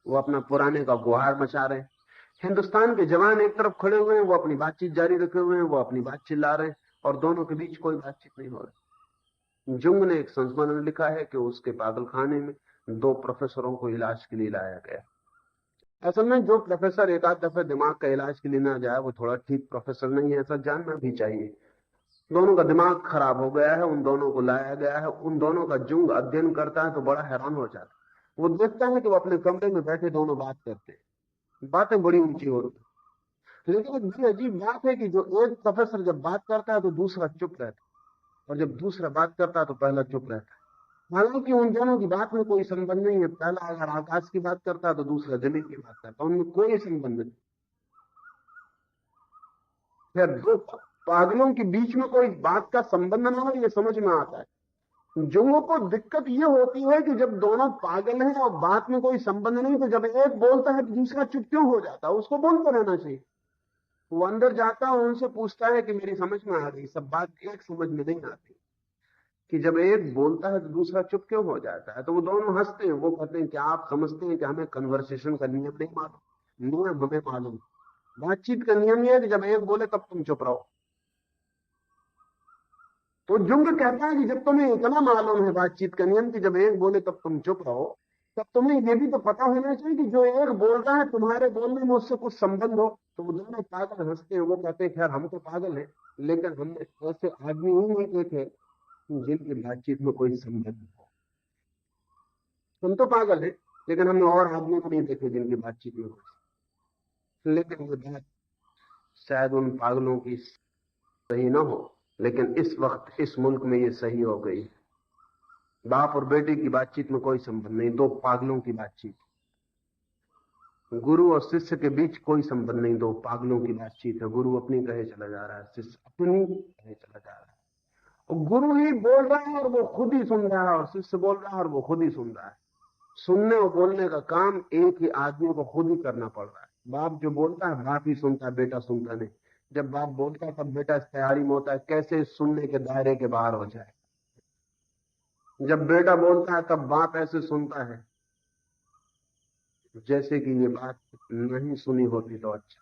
वो अपना पुराने का गुहार मचा रहे हैं। हिंदुस्तान के जवान एक तरफ खड़े हुए हैं, वो अपनी बातचीत जारी रखे हुए हैं, वो अपनी बात चिल्ला रहे हैं, और दोनों के बीच कोई बातचीत नहीं हो रही। जुंग ने एक संस्मरण में लिखा है कि उसके पागलखाने में 2 प्रोफेसरों को इलाज के लिए लाया गया। असल में जो प्रोफेसर एक आध दफे दिमाग का इलाज के लिए ना जाए वो थोड़ा ठीक प्रोफेसर नहीं है, ऐसा जानना भी चाहिए। दोनों का दिमाग खराब हो गया है, उन दोनों को लाया गया है। उन दोनों का जुंग अध्ययन करता है तो बड़ा हैरान हो जाता है। वो देखता है कि वो अपने कमरे में बैठे दोनों बात करते हैं, बातें बड़ी ऊंची होती है, लेकिन एक बड़ी अजीब बात है कि जो एक प्रोफेसर जब बात करता है तो दूसरा चुप रहता है, और जब दूसरा बात करता है तो पहला चुप रहता है। हालांकि उन दोनों की बात में कोई संबंध नहीं है, पहला अगर आकाश की बात करता है तो दूसरा जमीन की बात करता है, उनमें कोई संबंध नहीं। फिर 2 पागलों के बीच में कोई बात का संबंध ना हो, ये समझ में आता है। जुंगों को दिक्कत ये होती है कि जब दोनों पागल हैं और बात में कोई संबंध नहीं, तो जब एक बोलता है तो दूसरा चुप क्यों हो जाता है, उसको बोलते रहना चाहिए। वो अंदर जाता है और उनसे पूछता है कि मेरी समझ में आ गई, सब बात एक समझ में नहीं आती कि जब एक बोलता है तो दूसरा चुप क्यों हो जाता है। तो वो दोनों हंसते हैं, वो कहते हैं कि आप समझते हैं कि हमें कन्वर्सेशन का नियम नहीं मालूम। नियम हमें मालूम, बातचीत का नियम यह है कि जब एक बोले तब तुम चुप रहो। तो जुंग कहता है कि जब तुम्हें इतना मालूम है बातचीत का नियम कि जब एक बोले तब तुम चुप रहो, तब तुम्हें यह भी तो पता होना चाहिए कि जो एक बोल रहा है तुम्हारे बोलने में उससे कुछ संबंध हो। तो वो दोनों पागल हंसते हैं, वो कहते हैं खैर हम तो पागल हैं, लेकिन हमने ऐसे आदमी ही नहीं देखे जिनकी बातचीत में कोई संबंध हो। हम तो पागल हैं, लेकिन हमने और आदमी को नहीं देखे जिनकी बातचीत में कुछ। लेकिन ये बात शायद उन पागलों की सही ना हो, लेकिन इस वक्त इस मुल्क में ये सही हो गई। बाप और बेटे की बातचीत में कोई संबंध नहीं, दो पागलों की बातचीत। गुरु और शिष्य के बीच कोई संबंध नहीं, दो पागलों की बातचीत है। गुरु अपनी कहे चला जा रहा है, शिष्य अपनी कहे चला जा रहा है। और गुरु ही बोल रहा है और वो खुद ही सुन रहा है, और शिष्य बोल रहा है और वो खुद ही सुन रहा है। सुनने और बोलने का काम एक ही आदमी को खुद ही करना पड़ रहा है। बाप जो बोलता है बाप ही सुनता है, बेटा सुनता नहीं। जब बाप बोलता है तब बेटा इस तैयारी में होता है कैसे सुनने के दायरे के बाहर हो जाए। जब बेटा बोलता है तब बाप ऐसे सुनता है जैसे कि ये बात नहीं सुनी होती तो अच्छा।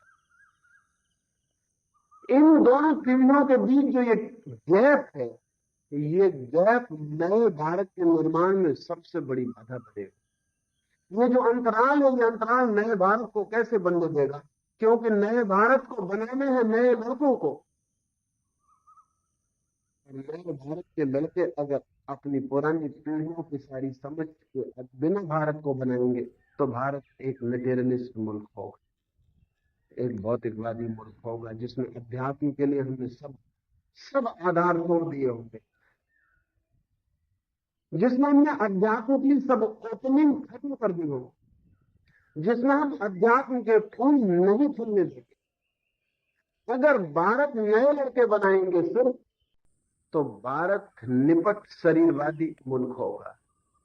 इन दोनों पीढ़ियों के बीच जो ये गैप है, ये गैप नए भारत के निर्माण में सबसे बड़ी बाधा बनेगा। ये जो अंतराल है, ये अंतराल नए भारत को कैसे बनने देगा? क्योंकि नए भारत को बनाने हैं नए लड़कों को। और नए भारत के लड़के अगर अपनी पुरानी पीढ़ियों की सारी समझ के बिना भारत को बनाएंगे तो भारत एक मटेरियलिस्ट मुल्क होगा, एक भौतिकवादी मुल्क होगा, जिसमें अध्यात्म के लिए हमने सब सब आधार छोड़ दिए होंगे, जिसमें हमने अध्यात्म की सब ओपनिंग खत्म कर दी हो, जिसमें हम अध्यात्म के फूल नहीं फूलने देंगे। अगर भारत नए लड़के बनाएंगे सिर्फ, तो भारत निपट शरीरवादी मुल्क होगा,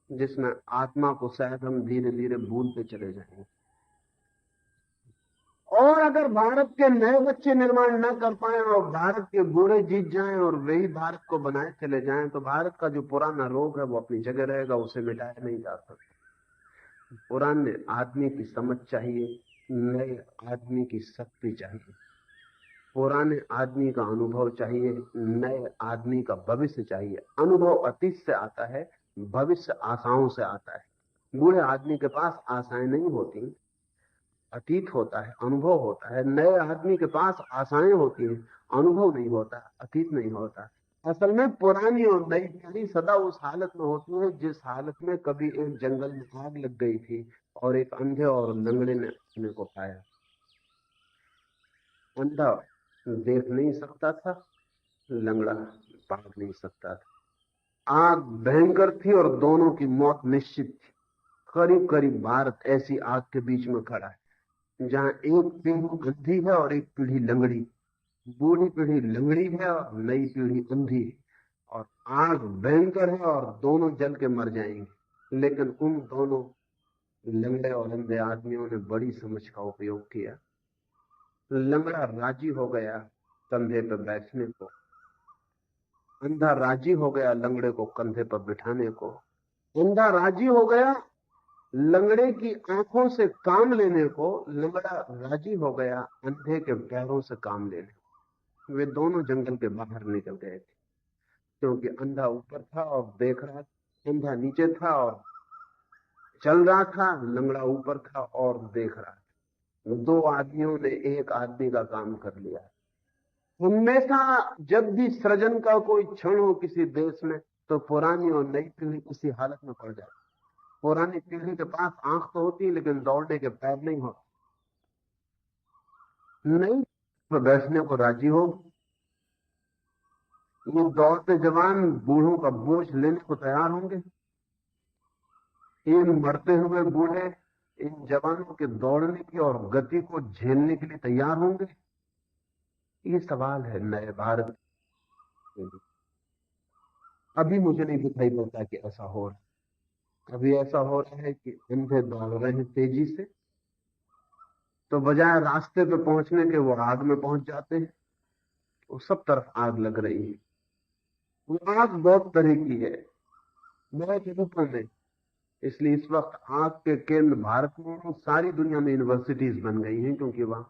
जिसमें आत्मा को शायद हम धीरे धीरे भूलते चले जाएंगे। और अगर भारत के नए बच्चे निर्माण न कर पाए और भारत के बूढ़े जीत जाएं और वही भारत को बनाए चले जाएं, तो भारत का जो पुराना रोग है वो अपनी जगह रहेगा, उसे मिटाया नहीं जा सकता। पुराने आदमी की समझ चाहिए, नए आदमी की शक्ति चाहिए। पुराने आदमी का अनुभव चाहिए, नए आदमी का भविष्य चाहिए। अनुभव अतीत से आता है, भविष्य आशाओं से आता है। बूढ़े आदमी के पास आशाएं नहीं होती, अतीत होता है, अनुभव होता है। नए आदमी के पास आशाएं होती हैं, अनुभव नहीं होता, अतीत नहीं होता। असल में पुरानी और नई पीढ़ी सदा उस हालत में होती है जिस हालत में कभी एक जंगल में आग लग गई थी और एक अंधे और लंगड़े ने अपने को पाया। अंधा देख नहीं सकता था, लंगड़ा भाग नहीं सकता था। आग भयंकर थी और दोनों की मौत निश्चित थी। करीब करीब भारत ऐसी आग के बीच में खड़ा है, जहां एक पीढ़ी अंधी है और एक पीढ़ी लंगड़ी। बूढ़ी पीढ़ी लंगड़ी है और नई पीढ़ी अंधी है, और आग भयंकर है और दोनों जल के मर जाएंगे। लेकिन उन दोनों लंगड़े और अंधे आदमियों ने बड़ी समझ का उपयोग किया। लंगड़ा राजी हो गया कंधे पर बैठने को, अंधा राजी हो गया लंगड़े को कंधे पर बिठाने को, अंधा राजी हो गया लंगड़े की आंखों से काम लेने को, लंगड़ा राजी हो गया अंधे के पैरों से काम लेने को। वे दोनों जंगल के बाहर निकल गए थे, क्योंकि अंधा ऊपर था और देख रहा, अंधा नीचे था और चल रहा था, लंगड़ा ऊपर था और देख रहा था। दो आदमियों ने एक आदमी का काम कर लिया। हमेशा जब भी सृजन का कोई क्षण हो किसी देश में, तो पुरानी और नई पीढ़ी किसी हालत में पड़ जाती। पुरानी पीढ़ी के पास आंख तो होती है लेकिन दौड़ने के पैर नहीं होते। नई पर बैठने को राजी हो, ये दौड़ते जवान बूढ़ों का बोझ लेने को तैयार होंगे। ये मरते हुए बूढ़े इन जवानों के दौड़ने की और गति को झेलने के लिए तैयार होंगे। ये सवाल है नए भारत के लिए। अभी मुझे नहीं दिखाई पड़ता कि ऐसा हो रहा है। अभी ऐसा हो रहा है कि अंधे दौड़ रहे हैं तेजी से, तो बजाय रास्ते पे पहुंचने के वो आग में पहुंच जाते हैं। वो सब तरफ आग लग रही है। वो आग बहुत तरह की है, बहुत रूपों में। इसलिए इस वक्त आग के केंद्र भारत में नहीं, सारी दुनिया में यूनिवर्सिटीज बन गई हैं, क्योंकि वहां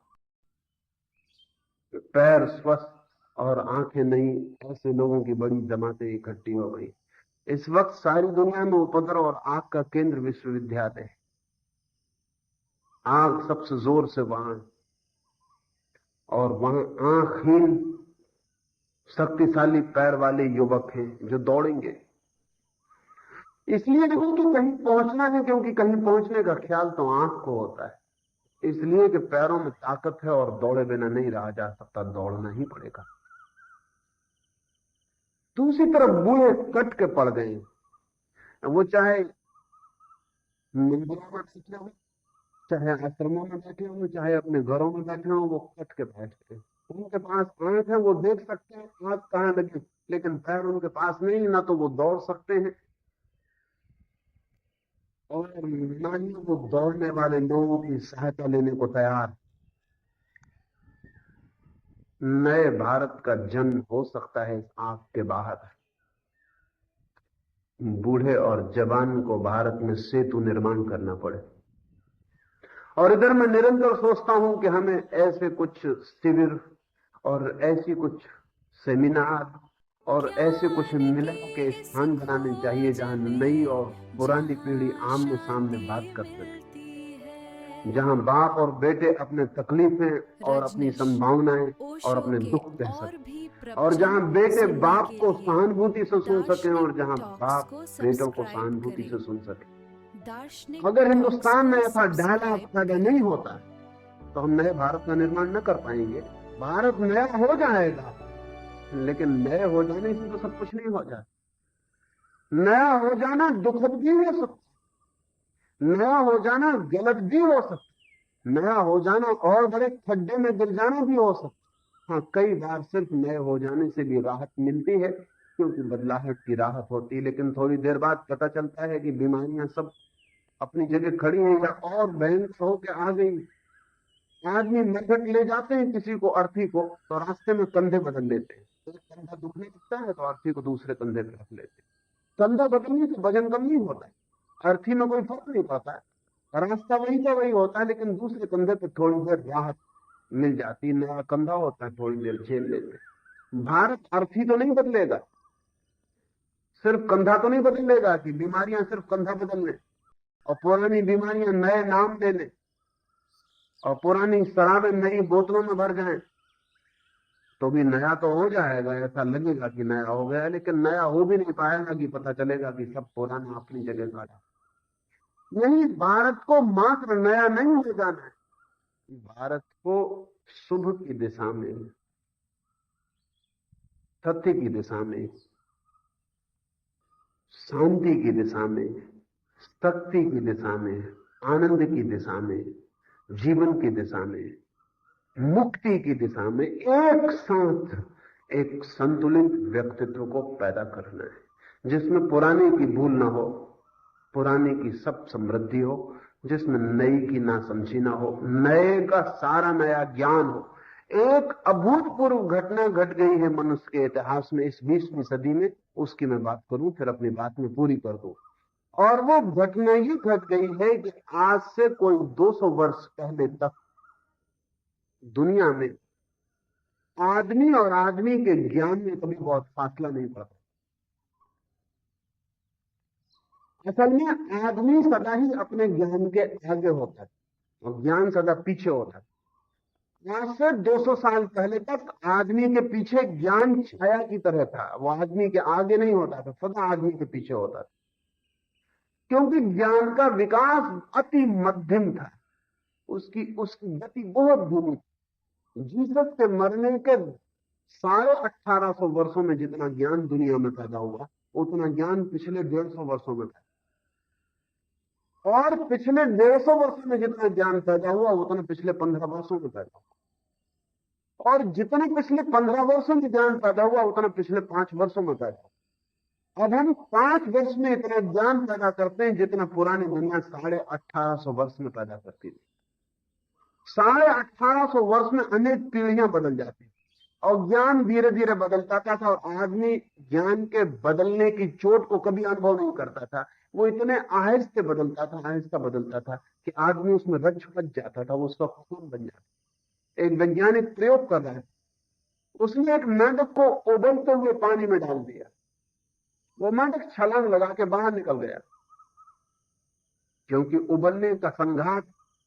पैर स्वस्थ और आंखें नहीं ऐसे लोगों की बड़ी जमातें इकट्ठी हो गई। इस वक्त सारी दुनिया में उपद्रव और आग का केंद्र विश्वविद्यालय है। आग सबसे जोर से वहां, और वहां आंखहीन शक्तिशाली पैर वाले युवक हैं जो दौड़ेंगे। इसलिए नहीं कि कहीं पहुंचना है, क्योंकि कहीं पहुंचने का ख्याल तो आंख को होता है। इसलिए कि पैरों में ताकत है और दौड़े बिना नहीं रहा जा सकता, दौड़ना ही पड़ेगा। दूसरी तरफ बूढ़े कट के पड़ गए हैं। वो चाहे मंदिरों में बैठे हो, चाहे आश्रमों में बैठे हो, चाहे अपने घरों में बैठे हो, वो कट के बैठते हैं। उनके पास आंख है, वो देख सकते हैं आंख कहां लगी, लेकिन पैर उनके पास नहीं, ना तो वो दौड़ सकते हैं और ना ही वो दौड़ने वाले लोगों की सहायता लेने को तैयार। नए भारत का जन्म हो सकता है इस आंख के बाहर। बूढ़े और जवान को भारत में सेतु निर्माण करना पड़े। और इधर मैं निरंतर सोचता हूं कि हमें ऐसे कुछ शिविर और ऐसी कुछ सेमिनार और ऐसे कुछ मिलन के स्थान बनाने चाहिए जहां नई और पुरानी पीढ़ी आमने सामने बात कर सके, जहां बाप और बेटे अपने तकलीफें और अपनी संभावनाएं और अपने दुख कह सकें, और जहां बेटे बाप को सहानुभूति से सुन सकें और जहां बाप बेटों को सहानुभूति से सुन सके। अगर हिंदुस्तान में ऐसा ढाला पैदा नहीं होता तो हम नए भारत का निर्माण न कर पाएंगे। भारत नया हो जाएगा, लेकिन नए हो जाने से तो सब कुछ नहीं हो जाता। नया हो जाना दुखद भी हो सकता, नया हो जाना गलत भी हो सकता, नया हो जाना और बड़े खड्डे में गिर जाना भी हो सकता। हाँ, कई बार सिर्फ नए हो जाने से भी राहत मिलती है, क्योंकि बदलाहट की राहत होती है। लेकिन थोड़ी देर बाद पता चलता है कि बीमारियां सब अपनी जगह खड़ी हैं या और भयंकर होकर आ गई। आदमी नरगट ले जाते हैं किसी को, अर्थी को, तो रास्ते में कंधे बदल लेते हैं। तो कंधा दुखने लगता है तो अर्थी को दूसरे कंधे पे रख लेते हैं। कंधा बदलने से वजन कम नहीं होता है, अर्थी में कोई फर्क नहीं पड़ता है, रास्ता वही का वही होता है, लेकिन दूसरे कंधे पे थोड़ी देर राहत मिल जाती है। नया कंधा होता है, थोड़ी देर झेल लेते हैं। भारत अर्थी तो नहीं बदलेगा, सिर्फ कंधा तो नहीं बदलेगा कि बीमारियां सिर्फ कंधा बदल लें और पुरानी बीमारियां नए नाम ले लें और पुरानी शराबें नई बोतलों में भर जाएं, तो भी नया तो हो जाएगा, ऐसा लगेगा कि नया हो गया, लेकिन नया हो भी नहीं पाएगा कि पता चलेगा कि सब पुराना अपनी जगह का है। नहीं, भारत को मात्र नया नहीं हो जाना है, भारत को शुभ की दिशा में, सत्य की दिशा में, शांति की दिशा में, शक्ति की दिशा में, आनंद की दिशा में, जीवन की दिशा में, मुक्ति की दिशा में एक साथ एक संतुलित व्यक्तित्व को पैदा करना है, जिसमें पुराने की भूल ना हो, पुराने की सब समृद्धि हो, जिसमें नई की नासमझी ना हो, नए का सारा नया ज्ञान हो। एक अभूतपूर्व घटना घट गई है मनुष्य के इतिहास में इस 20वीं सदी में, उसकी मैं बात करूं, फिर अपनी बात में पूरी कर दूं। और वो घटना ये घट गई है कि आज से कोई 200 वर्ष पहले तक दुनिया में आदमी और आदमी के ज्ञान में कभी बहुत फासला नहीं पड़ता। असल में आदमी सदा ही अपने ज्ञान के आगे होता है और ज्ञान सदा पीछे होता है। आज से 200 साल पहले तक आदमी के पीछे ज्ञान छाया की तरह था, वो आदमी के आगे नहीं होता था, सदा आदमी के पीछे होता था, क्योंकि ज्ञान का विकास अति मध्यम था, उसकी गति बहुत धीमी थी। जीसस के मरने के 1850 वर्षों में जितना ज्ञान दुनिया में पैदा हुआ, उतना ज्ञान पिछले 150 वर्षों में पैदा, और पिछले 150 वर्षों में जितना ज्ञान पैदा हुआ उतना पिछले 15 वर्षों में पैदा हुआ, और जितना पिछले 15 वर्षों में ज्ञान पैदा हुआ उतना पिछले 5 वर्षों में पैदा हुआ। अब हम 5 वर्ष में इतना ज्ञान पैदा करते हैं जितना पुरानी दुनिया 1850 वर्ष में पैदा करती थी। 1850 वर्ष में अनेक पीढ़ियां बदल जाती और ज्ञान धीरे धीरे बदलता था, और आदमी ज्ञान के बदलने की चोट को कभी अनुभव नहीं करता था। वो इतने आहिस्ते बदलता था, आहिस्ता बदलता था कि आदमी उसमें रच बच जाता था, वो उसका खून बन जाता। एक वैज्ञानिक प्रयोग कर रहा है, उसने एक मेंढक को उबलते हुए पानी में डाल दिया, वो मेंढक छलांग लगा के बाहर निकल गया, क्योंकि उबलने का संघात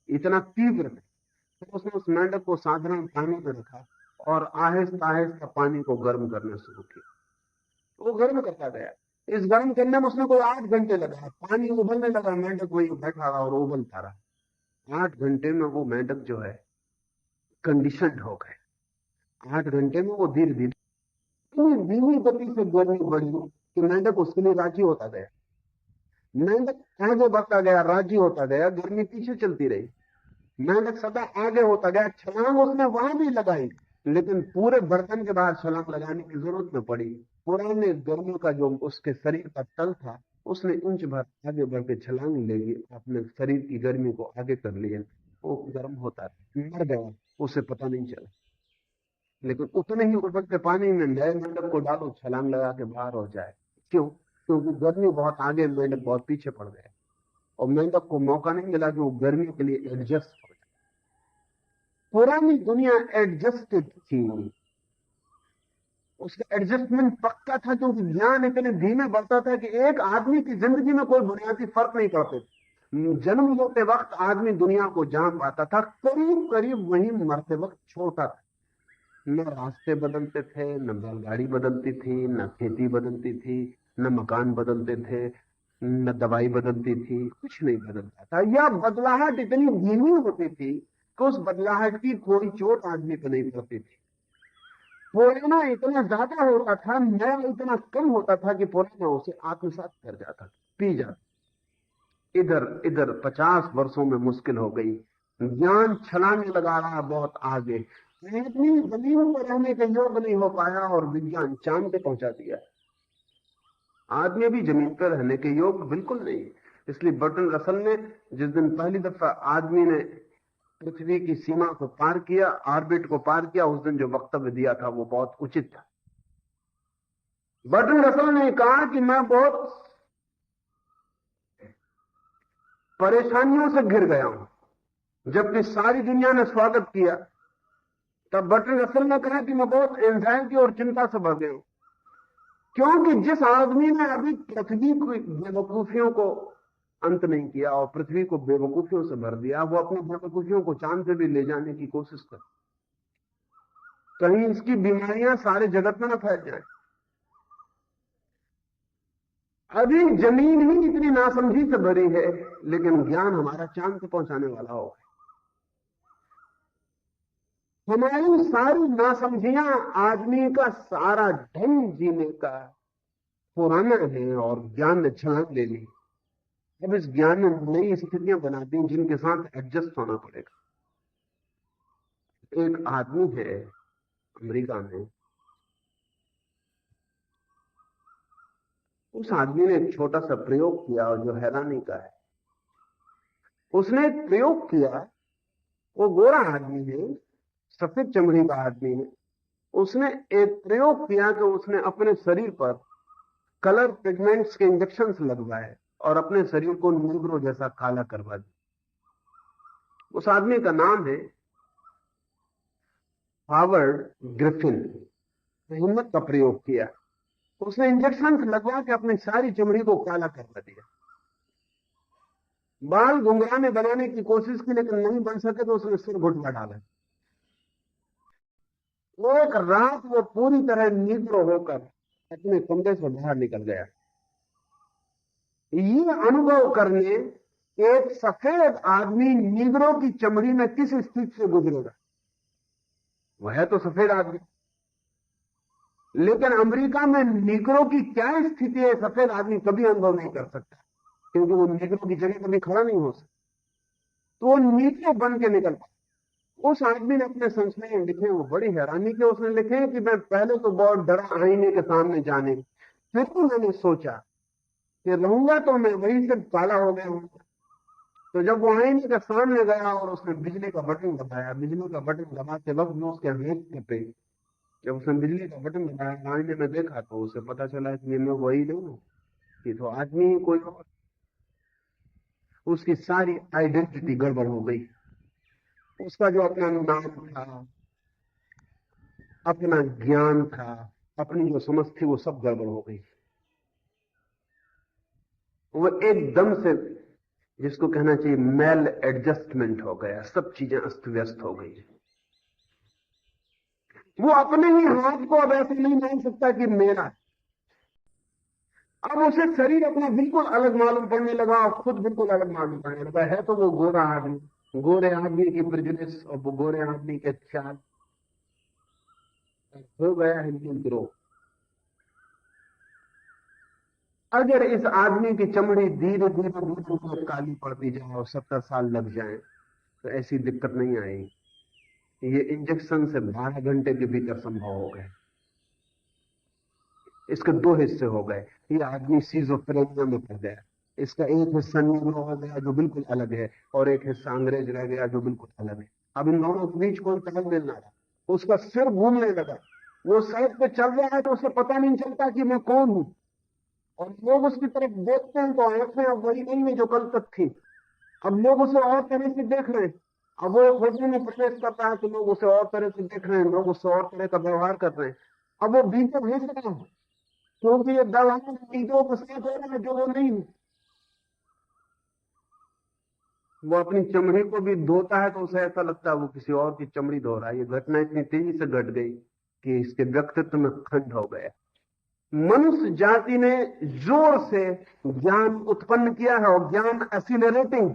इतना तीव्र है। तो उसने उस मेंढक को साधारण पानी में रखा और आहिस्ता आहिस्ता पानी को गर्म करना शुरू किया। वो गर्म करता गया, इस गर्म करने में उसने कोई 8 घंटे लगाया, पानी उबलने लगा, मेंढक वही बैठा रहा और उबलता रहा। 8 घंटे में वो मेंढक जो है कंडीशनड हो गए। 8 घंटे में वो धीरे धीरे इतनी धीमी गति से गर्मी बढ़ी कि मेंढक उसके लिए राजी होता गया। मेंढक आगे बढ़ता गया, राजी होता गया, गर्मी पीछे चलती रही। मेंढक सदा आगे होता गया। छलांग उसने वहां भी लगाई, लेकिन पूरे बर्तन के बाहर छलांग लगाने की जरूरत न पड़ी। पुराने गर्मी का जो उसके शरीर का तल था, उसने इंच भर आगे बढ़ के छलांग ले ली, अपने शरीर की गर्मी को आगे कर लिया। वो गर्म होता मर गया, उसे पता नहीं चला। लेकिन उतने ही उबलते पानी में नए मेंढक को डालो, छलांग लगा के बाहर हो जाए। क्यों? क्योंकि गर्मी बहुत आगे, मेंढक बहुत पीछे पड़ गए, और मेंढक को मौका नहीं मिला कि वो गर्मी के लिए एडजस्ट हो जाए। पुरानी दुनिया एडजस्टेड थी, उसका एडजस्टमेंट पक्का था, क्योंकि ज्ञान इतने धीमे बढ़ता था कि एक आदमी की जिंदगी में कोई बुनियादी फर्क नहीं पड़ते। जन्म लेते वक्त आदमी दुनिया को जान पाता था, करीब करीब वहीं मरते वक्त छोड़ता था। न रास्ते बदलते थे, न बैलगाड़ी बदलती थी, न खेती बदलती थी, न मकान बदलते थे, न दवाई बदलती थी, कुछ नहीं बदलता था। या बदलाहट इतनी धीमी होती थी कि उस बदलाहट की कोई चोट आदमी पर नहीं पड़ती थी। पुराना इतना ज्यादा होता था, नया इतना कम होता था कि पुराना उसे आत्मसात कर जाता, पी जाता। इधर इधर 50 वर्षों में मुश्किल हो गई। ज्ञान छलांग लगा रहा बहुत आगे, आदमी जमीन पर रहने के योग नहीं हो पाया और विज्ञान चांद पे पहुंचा दिया। आदमी भी जमीन पर रहने के योग बिल्कुल नहीं। इसलिए बर्टन रसल ने जिस दिन पहली दफा आदमी ने पृथ्वी की सीमा को पार किया, ऑर्बिट को पार किया, उस दिन जो वक्तव्य दिया था वो बहुत उचित था। बर्टन रसल ने कहा कि मैं बहुत परेशानियों से घिर गया हूं। जबकि सारी दुनिया ने स्वागत किया, तब बर्टन रसल ने कहा कि मैं बहुत एंजाइटी और चिंता से भर गया हूं, क्योंकि जिस आदमी ने अभी पृथ्वी की बेवकूफियों को अंत नहीं किया और पृथ्वी को बेवकूफियों से भर दिया, वो अपनी बेवकूफियों को चांद पे भी ले जाने की कोशिश कर, कहीं इसकी बीमारियां सारे जगत में न फैल जाए। अभी जमीन ही इतनी नासमझी से भरी है, लेकिन ज्ञान हमारा चांद पे पहुंचाने वाला हो। हमारी सारी नासमझियां आदमी का सारा ढंग जीने का पुराना है, और ज्ञान ने छलांग ले ली। अब इस ज्ञान ने नई स्थितियां बना दी जिनके साथ एडजस्ट होना पड़ेगा। एक आदमी है अमेरिका में, उस आदमी ने एक छोटा सा प्रयोग किया और जो हैरानी का है। उसने एक प्रयोग किया, वो गोरा आदमी है, सफेद चमड़ी का आदमी है। उसने एक प्रयोग किया कि उसने अपने शरीर पर कलर पिगमेंट्स के इंजेक्शन लगवाए और अपने शरीर को नीग्रो जैसा काला करवा दिया। उस आदमी का नाम है हावर्ड ग्रिफिन। हिम्मत का प्रयोग किया, उसने इंजेक्शन लगवा के अपनी सारी चमड़ी को काला करवा दिया। बाल घुंघराने बनाने की कोशिश की, लेकिन नहीं बन सके तो उसने सिर घुटवा डाला। एक रात वो पूरी तरह नीग्रो होकर अपने कमरे से बाहर निकल गया। ये अनुभव करने एक सफेद आदमी नीग्रो की चमड़ी में किस स्थिति से गुजरेगा। वह है तो सफेद आदमी, लेकिन अमेरिका में नीग्रो की क्या स्थिति है सफेद आदमी कभी अनुभव नहीं कर सकता, क्योंकि वो नीग्रो की जगह कभी खड़ा नहीं हो सकता। तो वो नीग्रो बन के निकल पाया। उस आदमी ने अपने संस्मरण में लिखे, वो बड़ी हैरानी के उसने लिखे कि मैं पहले तो बहुत डरा आईने के सामने जाने, फिर भी मैंने सोचा कि रहूंगा तो मैं वही से काला हो गया हूं। तो जब वो आईने के सामने गया और उसने बिजली का बटन दबाया, बिजली का बटन दबाते वक्त में उसके हाथ पे, जब उसने बिजली का बटन दबाया, आईने में देखा तो उसे पता चला कि मैं वही नहीं, ये तो आदमी ही कोई और। उसकी सारी आइडेंटिटी गड़बड़ हो गई। उसका जो अपना नाम था, अपना ज्ञान था, अपनी जो समझ थी, वो सब गड़बड़ हो गई। वो एकदम से, जिसको कहना चाहिए मेल एडजस्टमेंट हो गया, सब चीजें अस्त व्यस्त हो गई। वो अपने ही हाथ को अब ऐसे नहीं मान सकता कि मेरा। अब उसे शरीर अपना बिल्कुल अलग मालूम पड़ने लगा और खुद बिल्कुल अलग मालूम पड़ने लगा। है तो वो गोरा आदमी, गोरे आदमी की प्रेजुडिस और वो गोरे आदमी के ख्याल, हो गया हिंदू ग्रोह। अगर इस आदमी की चमड़ी धीरे धीरे धीरे धीरे काली पड़ती जाए और 70 साल लग जाए तो ऐसी दिक्कत नहीं आएगी। ये इंजेक्शन से 12 घंटे के भीतर संभव हो गए। इसके दो हिस्से हो गए। ये आदमी सिजोफ्रेनिया में पड़ गया। इसका एक हिस्सा न्यूरो हो गया जो बिल्कुल अलग है, और एक हिस्सा अंग्रेज रह गया जो बिल्कुल अलग है। अब इन दोनों के बीच कोई तालमेल ना रहा। उसका सिर घूमने लगा। वो सड़क पे चल रहा है तो उसे पता नहीं चलता कि मैं कौन हूं, और लोग उसकी तरफ देखते हैं तो आंखें अब वही नहीं है जो कल तक थी। अब लोग उसे और तरह से देख रहे हैं। अब वो होटल में प्रवेश करता है तो लोग उसे और तरह से देख रहे हैं, लोग उससे और तरह का व्यवहार कर रहे हैं। अब वो बीच में भेज रहा है क्योंकि ये दवा चीजों को साथ हो रहा है जो वो नहीं है। वो अपनी चमड़ी को भी धोता है तो उसे ऐसा लगता है वो किसी और की चमड़ी धो रहा है। ये घटना इतनी तेजी से घट गई कि इसके व्यक्तित्व में खंड हो गया। मनुष्य जाति ने जोर से ज्ञान उत्पन्न किया है और ज्ञान एक्सीलरेटिंग,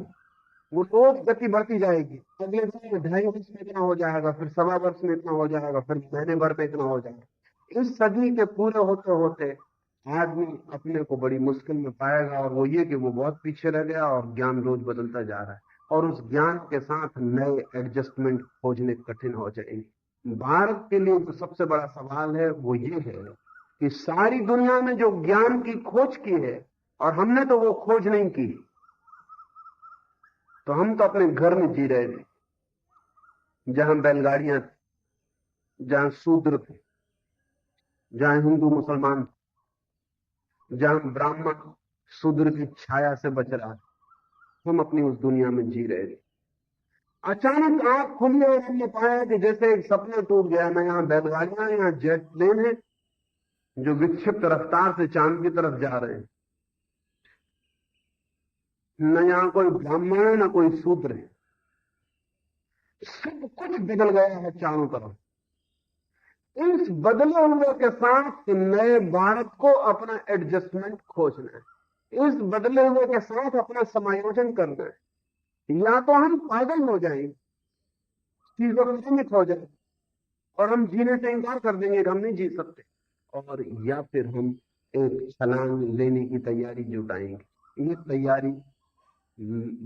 वो रोज गति बढ़ती जाएगी। अगले दिन में 2.5 वर्ष में इतना हो जाएगा, फिर 1.25 वर्ष में इतना हो जाएगा, फिर महीने भर में इतना हो जाएगा। इस सदी के पूरे होते होते आदमी अपने को बड़ी मुश्किल में पाएगा, और वो ये कि वो बहुत पीछे रह गया और ज्ञान रोज बदलता जा रहा है, और उस ज्ञान के साथ नए एडजस्टमेंट खोजने कठिन हो जाएंगे। भारत के लिए जो सबसे बड़ा सवाल है वो ये है कि सारी दुनिया में जो ज्ञान की खोज की है और हमने तो वो खोज नहीं की, तो हम तो अपने घर में जी रहे थे जहां बैलगाड़ियां थी, जहां शूद्र थे, जहां हिंदू मुसलमान थे, जहां ब्राह्मण शूद्र की छाया से बच रहा था। हम अपनी उस दुनिया में जी रहे थे। अचानक आंख खुली और हमने पाया कि जैसे एक सपना टूट गया। ना यहाँ बैलगाड़ियां, यहाँ जेट प्लेन है जो विक्षिप्त रफ्तार से चांद की तरफ जा रहे हैं। न यहाँ कोई ब्राह्मण है, न कोई शूद्र है। सब कुछ बदल गया है चारों तरफ। इस बदले हुए के साथ नए भारत को अपना एडजस्टमेंट खोजना है। इस बदले हुए के साथ अपना समायोजन करना है। या तो हम पागल हो जाएंगे, चीजों में सीमित हो जाएंगे, और हम जीने से इनकार कर देंगे कि हम नहीं जी सकते, और या फिर हम एक छलांग लेने की तैयारी जुटाएंगे। ये तैयारी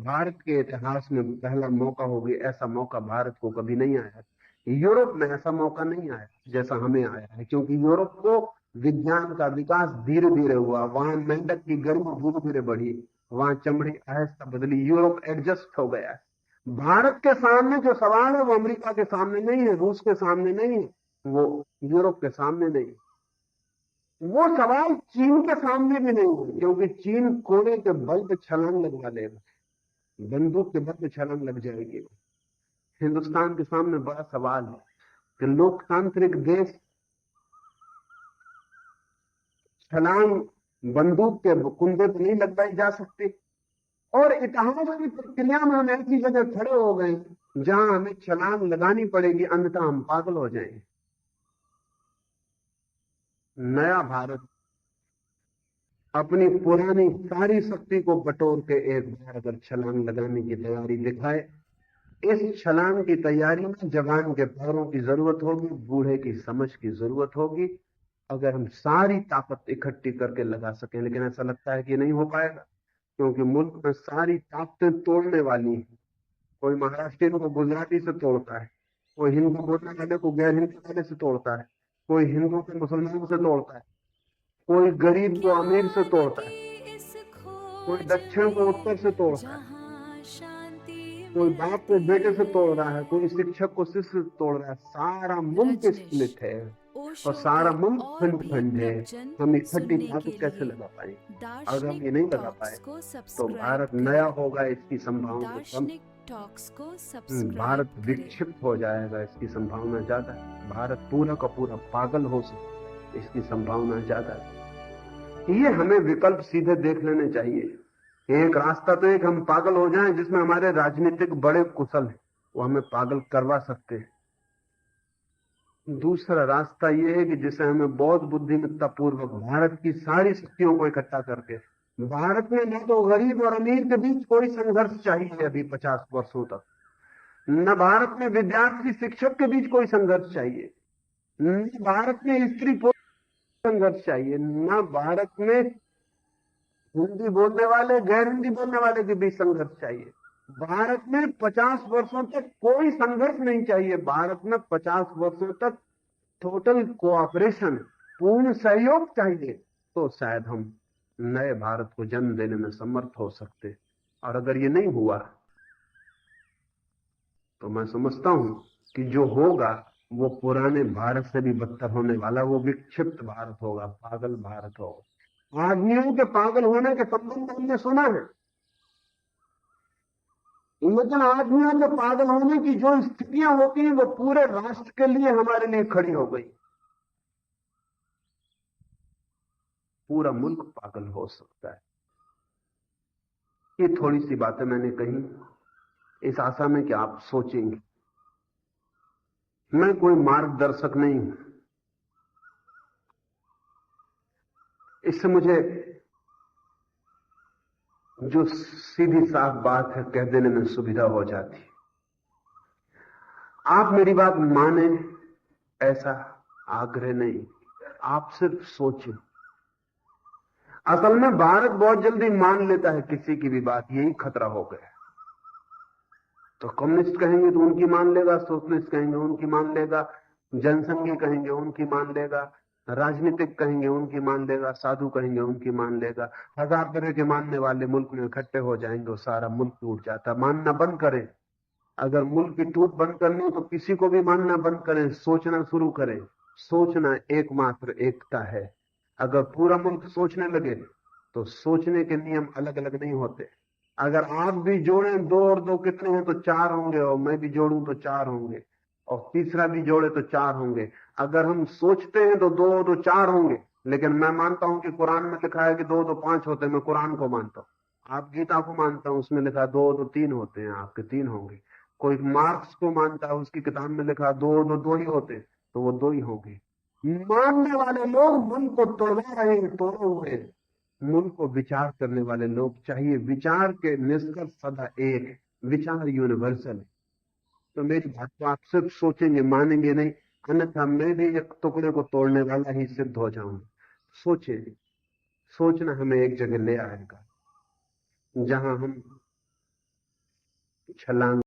भारत के इतिहास में पहला मौका होगी। ऐसा मौका भारत को कभी नहीं आया। यूरोप में ऐसा मौका नहीं आया जैसा हमें आया है, क्योंकि यूरोप को विज्ञान का विकास धीरे धीरे हुआ। वहां मेंढक की गर्मी धीरे धीरे बढ़ी, वहां चमड़ी आहिस्ता बदली, यूरोप एडजस्ट हो गया। भारत के सामने जो सवाल है वो अमेरिका के सामने नहीं है, रूस के सामने नहीं है, वो यूरोप के सामने नहीं है। वो सवाल चीन के सामने भी नहीं है, क्योंकि चीन कोड़े के बल पे छलांग लगवा लेगा, बंदूक के बल पे छलांग लग जाएगी। हिंदुस्तान के सामने बड़ा सवाल है कि लोकतांत्रिक देश छलांग बंदूक के कुंदे पे नहीं लगवाई जा सकती। और इतिहास की प्रक्रिया में हम ऐसी जगह खड़े हो गए जहां हमें छलांग लगानी पड़ेगी, अन्यथा हम पागल हो जाएंगे। नया भारत अपनी पुरानी सारी शक्ति को बटोर के एक बार अगर छलांग लगाने की तैयारी दिखाए, इस छलांग की तैयारी में जवान के पैरों की जरूरत होगी, बूढ़े की समझ की जरूरत होगी। अगर हम सारी ताकत इकट्ठी करके लगा सकें, लेकिन ऐसा लगता है कि नहीं हो पाएगा, क्योंकि मुल्क में सारी ताकतें तोड़ने वाली हैं। कोई महाराष्ट्रियन को गुजराती से तोड़ता है, कोई हिंदू बोलने वाले को गैर हिंदी वाले से तोड़ता है, कोई हिंदू को मुसलमान से तोड़ता है, कोई गरीब को अमीर से तोड़ता है, कोई दक्षिण को उत्तर से तोड़ता है, कोई बाप को बेटे से तोड़ रहा है, कोई शिक्षक को शिष्य से तोड़ रहा है। सारा मुल्क स्प्लिट है और सारा मुल्क खंड खंड है। हम इकट्ठी ताकत कैसे लगा पाए? अगर हम ये नहीं लगा पाए तो भारत नया होगा, इसकी संभावना कम। भारत विक्षिप्त हो जाएगा, इसकी संभावना ज्यादा है। भारत पूरा का पूरा पागल हो सके, इसकी संभावना ज्यादा है। ये हमें विकल्प सीधे देख लेने चाहिए। एक रास्ता तो एक हम पागल हो जाएं, जिसमें हमारे राजनीतिक बड़े कुशल हैं, वो हमें पागल करवा सकते हैं। दूसरा रास्ता यह है कि जिसे हमें बौद्ध बुद्धिमत्ता पूर्वक भारत की सारी शक्तियों को इकट्ठा करके, भारत में न तो गरीब और अमीर के बीच कोई संघर्ष चाहिए अभी 50 वर्षों तक, न भारत में विद्यार्थी शिक्षक के बीच कोई संघर्ष चाहिए, न भारत में स्त्री पुरुष संघर्ष चाहिए, न भारत में हिंदी बोलने वाले गैर हिंदी बोलने वाले के बीच संघर्ष चाहिए। भारत में 50 वर्षों तक कोई संघर्ष नहीं चाहिए। भारत में 50 वर्षों तक टोटल कोऑपरेशन, पूर्ण सहयोग चाहिए। तो शायद हम नए भारत को जन्म देने में समर्थ हो सकते। और अगर ये नहीं हुआ तो मैं समझता हूं कि जो होगा वो पुराने भारत से भी बदतर होने वाला, वो विक्षिप्त भारत होगा, पागल भारत होगा। आदमियों के पागल होने के संबंध हमने सुना है, लेकिन आदमियों के पागल होने की जो स्थितियां होती हैं वो पूरे राष्ट्र के लिए, हमारे लिए खड़ी हो गई। पूरा मुल्क पागल हो सकता है। ये थोड़ी सी बातें मैंने कही इस आशा में कि आप सोचेंगे। मैं कोई मार्गदर्शक नहीं हूं, इससे मुझे जो सीधी साफ बात है कह देने में सुविधा हो जाती है। आप मेरी बात माने ऐसा आग्रह नहीं, आप सिर्फ सोचें। असल में भारत बहुत जल्दी मान लेता है किसी की भी बात, यही खतरा हो गया। तो कम्युनिस्ट कहेंगे तो उनकी मान लेगा, सोशलिस्ट कहेंगे उनकी मान लेगा, जनसंघी कहेंगे उनकी मान लेगा, राजनीतिक कहेंगे उनकी मान लेगा, साधु कहेंगे उनकी मान लेगा। 1000 तरह के मानने वाले मुल्क में इकट्ठे हो जाएंगे और सारा मुल्क टूट जाता। मानना बंद करें। अगर मुल्क की टूट बंद करनी हो तो किसी को भी मानना बंद करें, सोचना शुरू करें। सोचना एकमात्र एकता है। अगर पूरा मुल्क सोचने लगे तो सोचने के नियम अलग अलग नहीं होते। अगर आप भी जोड़ें 2 और 2 कितने हैं तो 4 होंगे, और मैं भी जोड़ूं तो 4 होंगे, और तीसरा भी जोड़े तो 4 होंगे। अगर हम सोचते हैं तो 2 और 2 4 होंगे, लेकिन मैं मानता हूं कि कुरान में लिखा है कि 2 और 2 5 होते हैं। मैं कुरान को मानता हूं। आप गीता को मानता हूं, उसमें लिखा 2 और 2 3 होते हैं, आपके 3 होंगे। कोई मार्क्स को मानता है, उसकी किताब में लिखा 2 और 2 2 ही होते, तो वो 2 ही होंगे। मानने वाले लोग मन को तोड़वा रहे हैं, तोड़े हुए हैं। मुल्क को विचार करने वाले लोग चाहिए। विचार के निष्कर्ष सदा एक है, विचार यूनिवर्सल है। तो मेरी बात को आप सिर्फ सोचेंगे, मानेंगे नहीं, अन्यथा मैं भी एक टुकड़े को तोड़ने वाला ही सिद्ध हो जाऊंगा। सोचें। सोचना हमें एक जगह ले आएगा जहां हम छलांग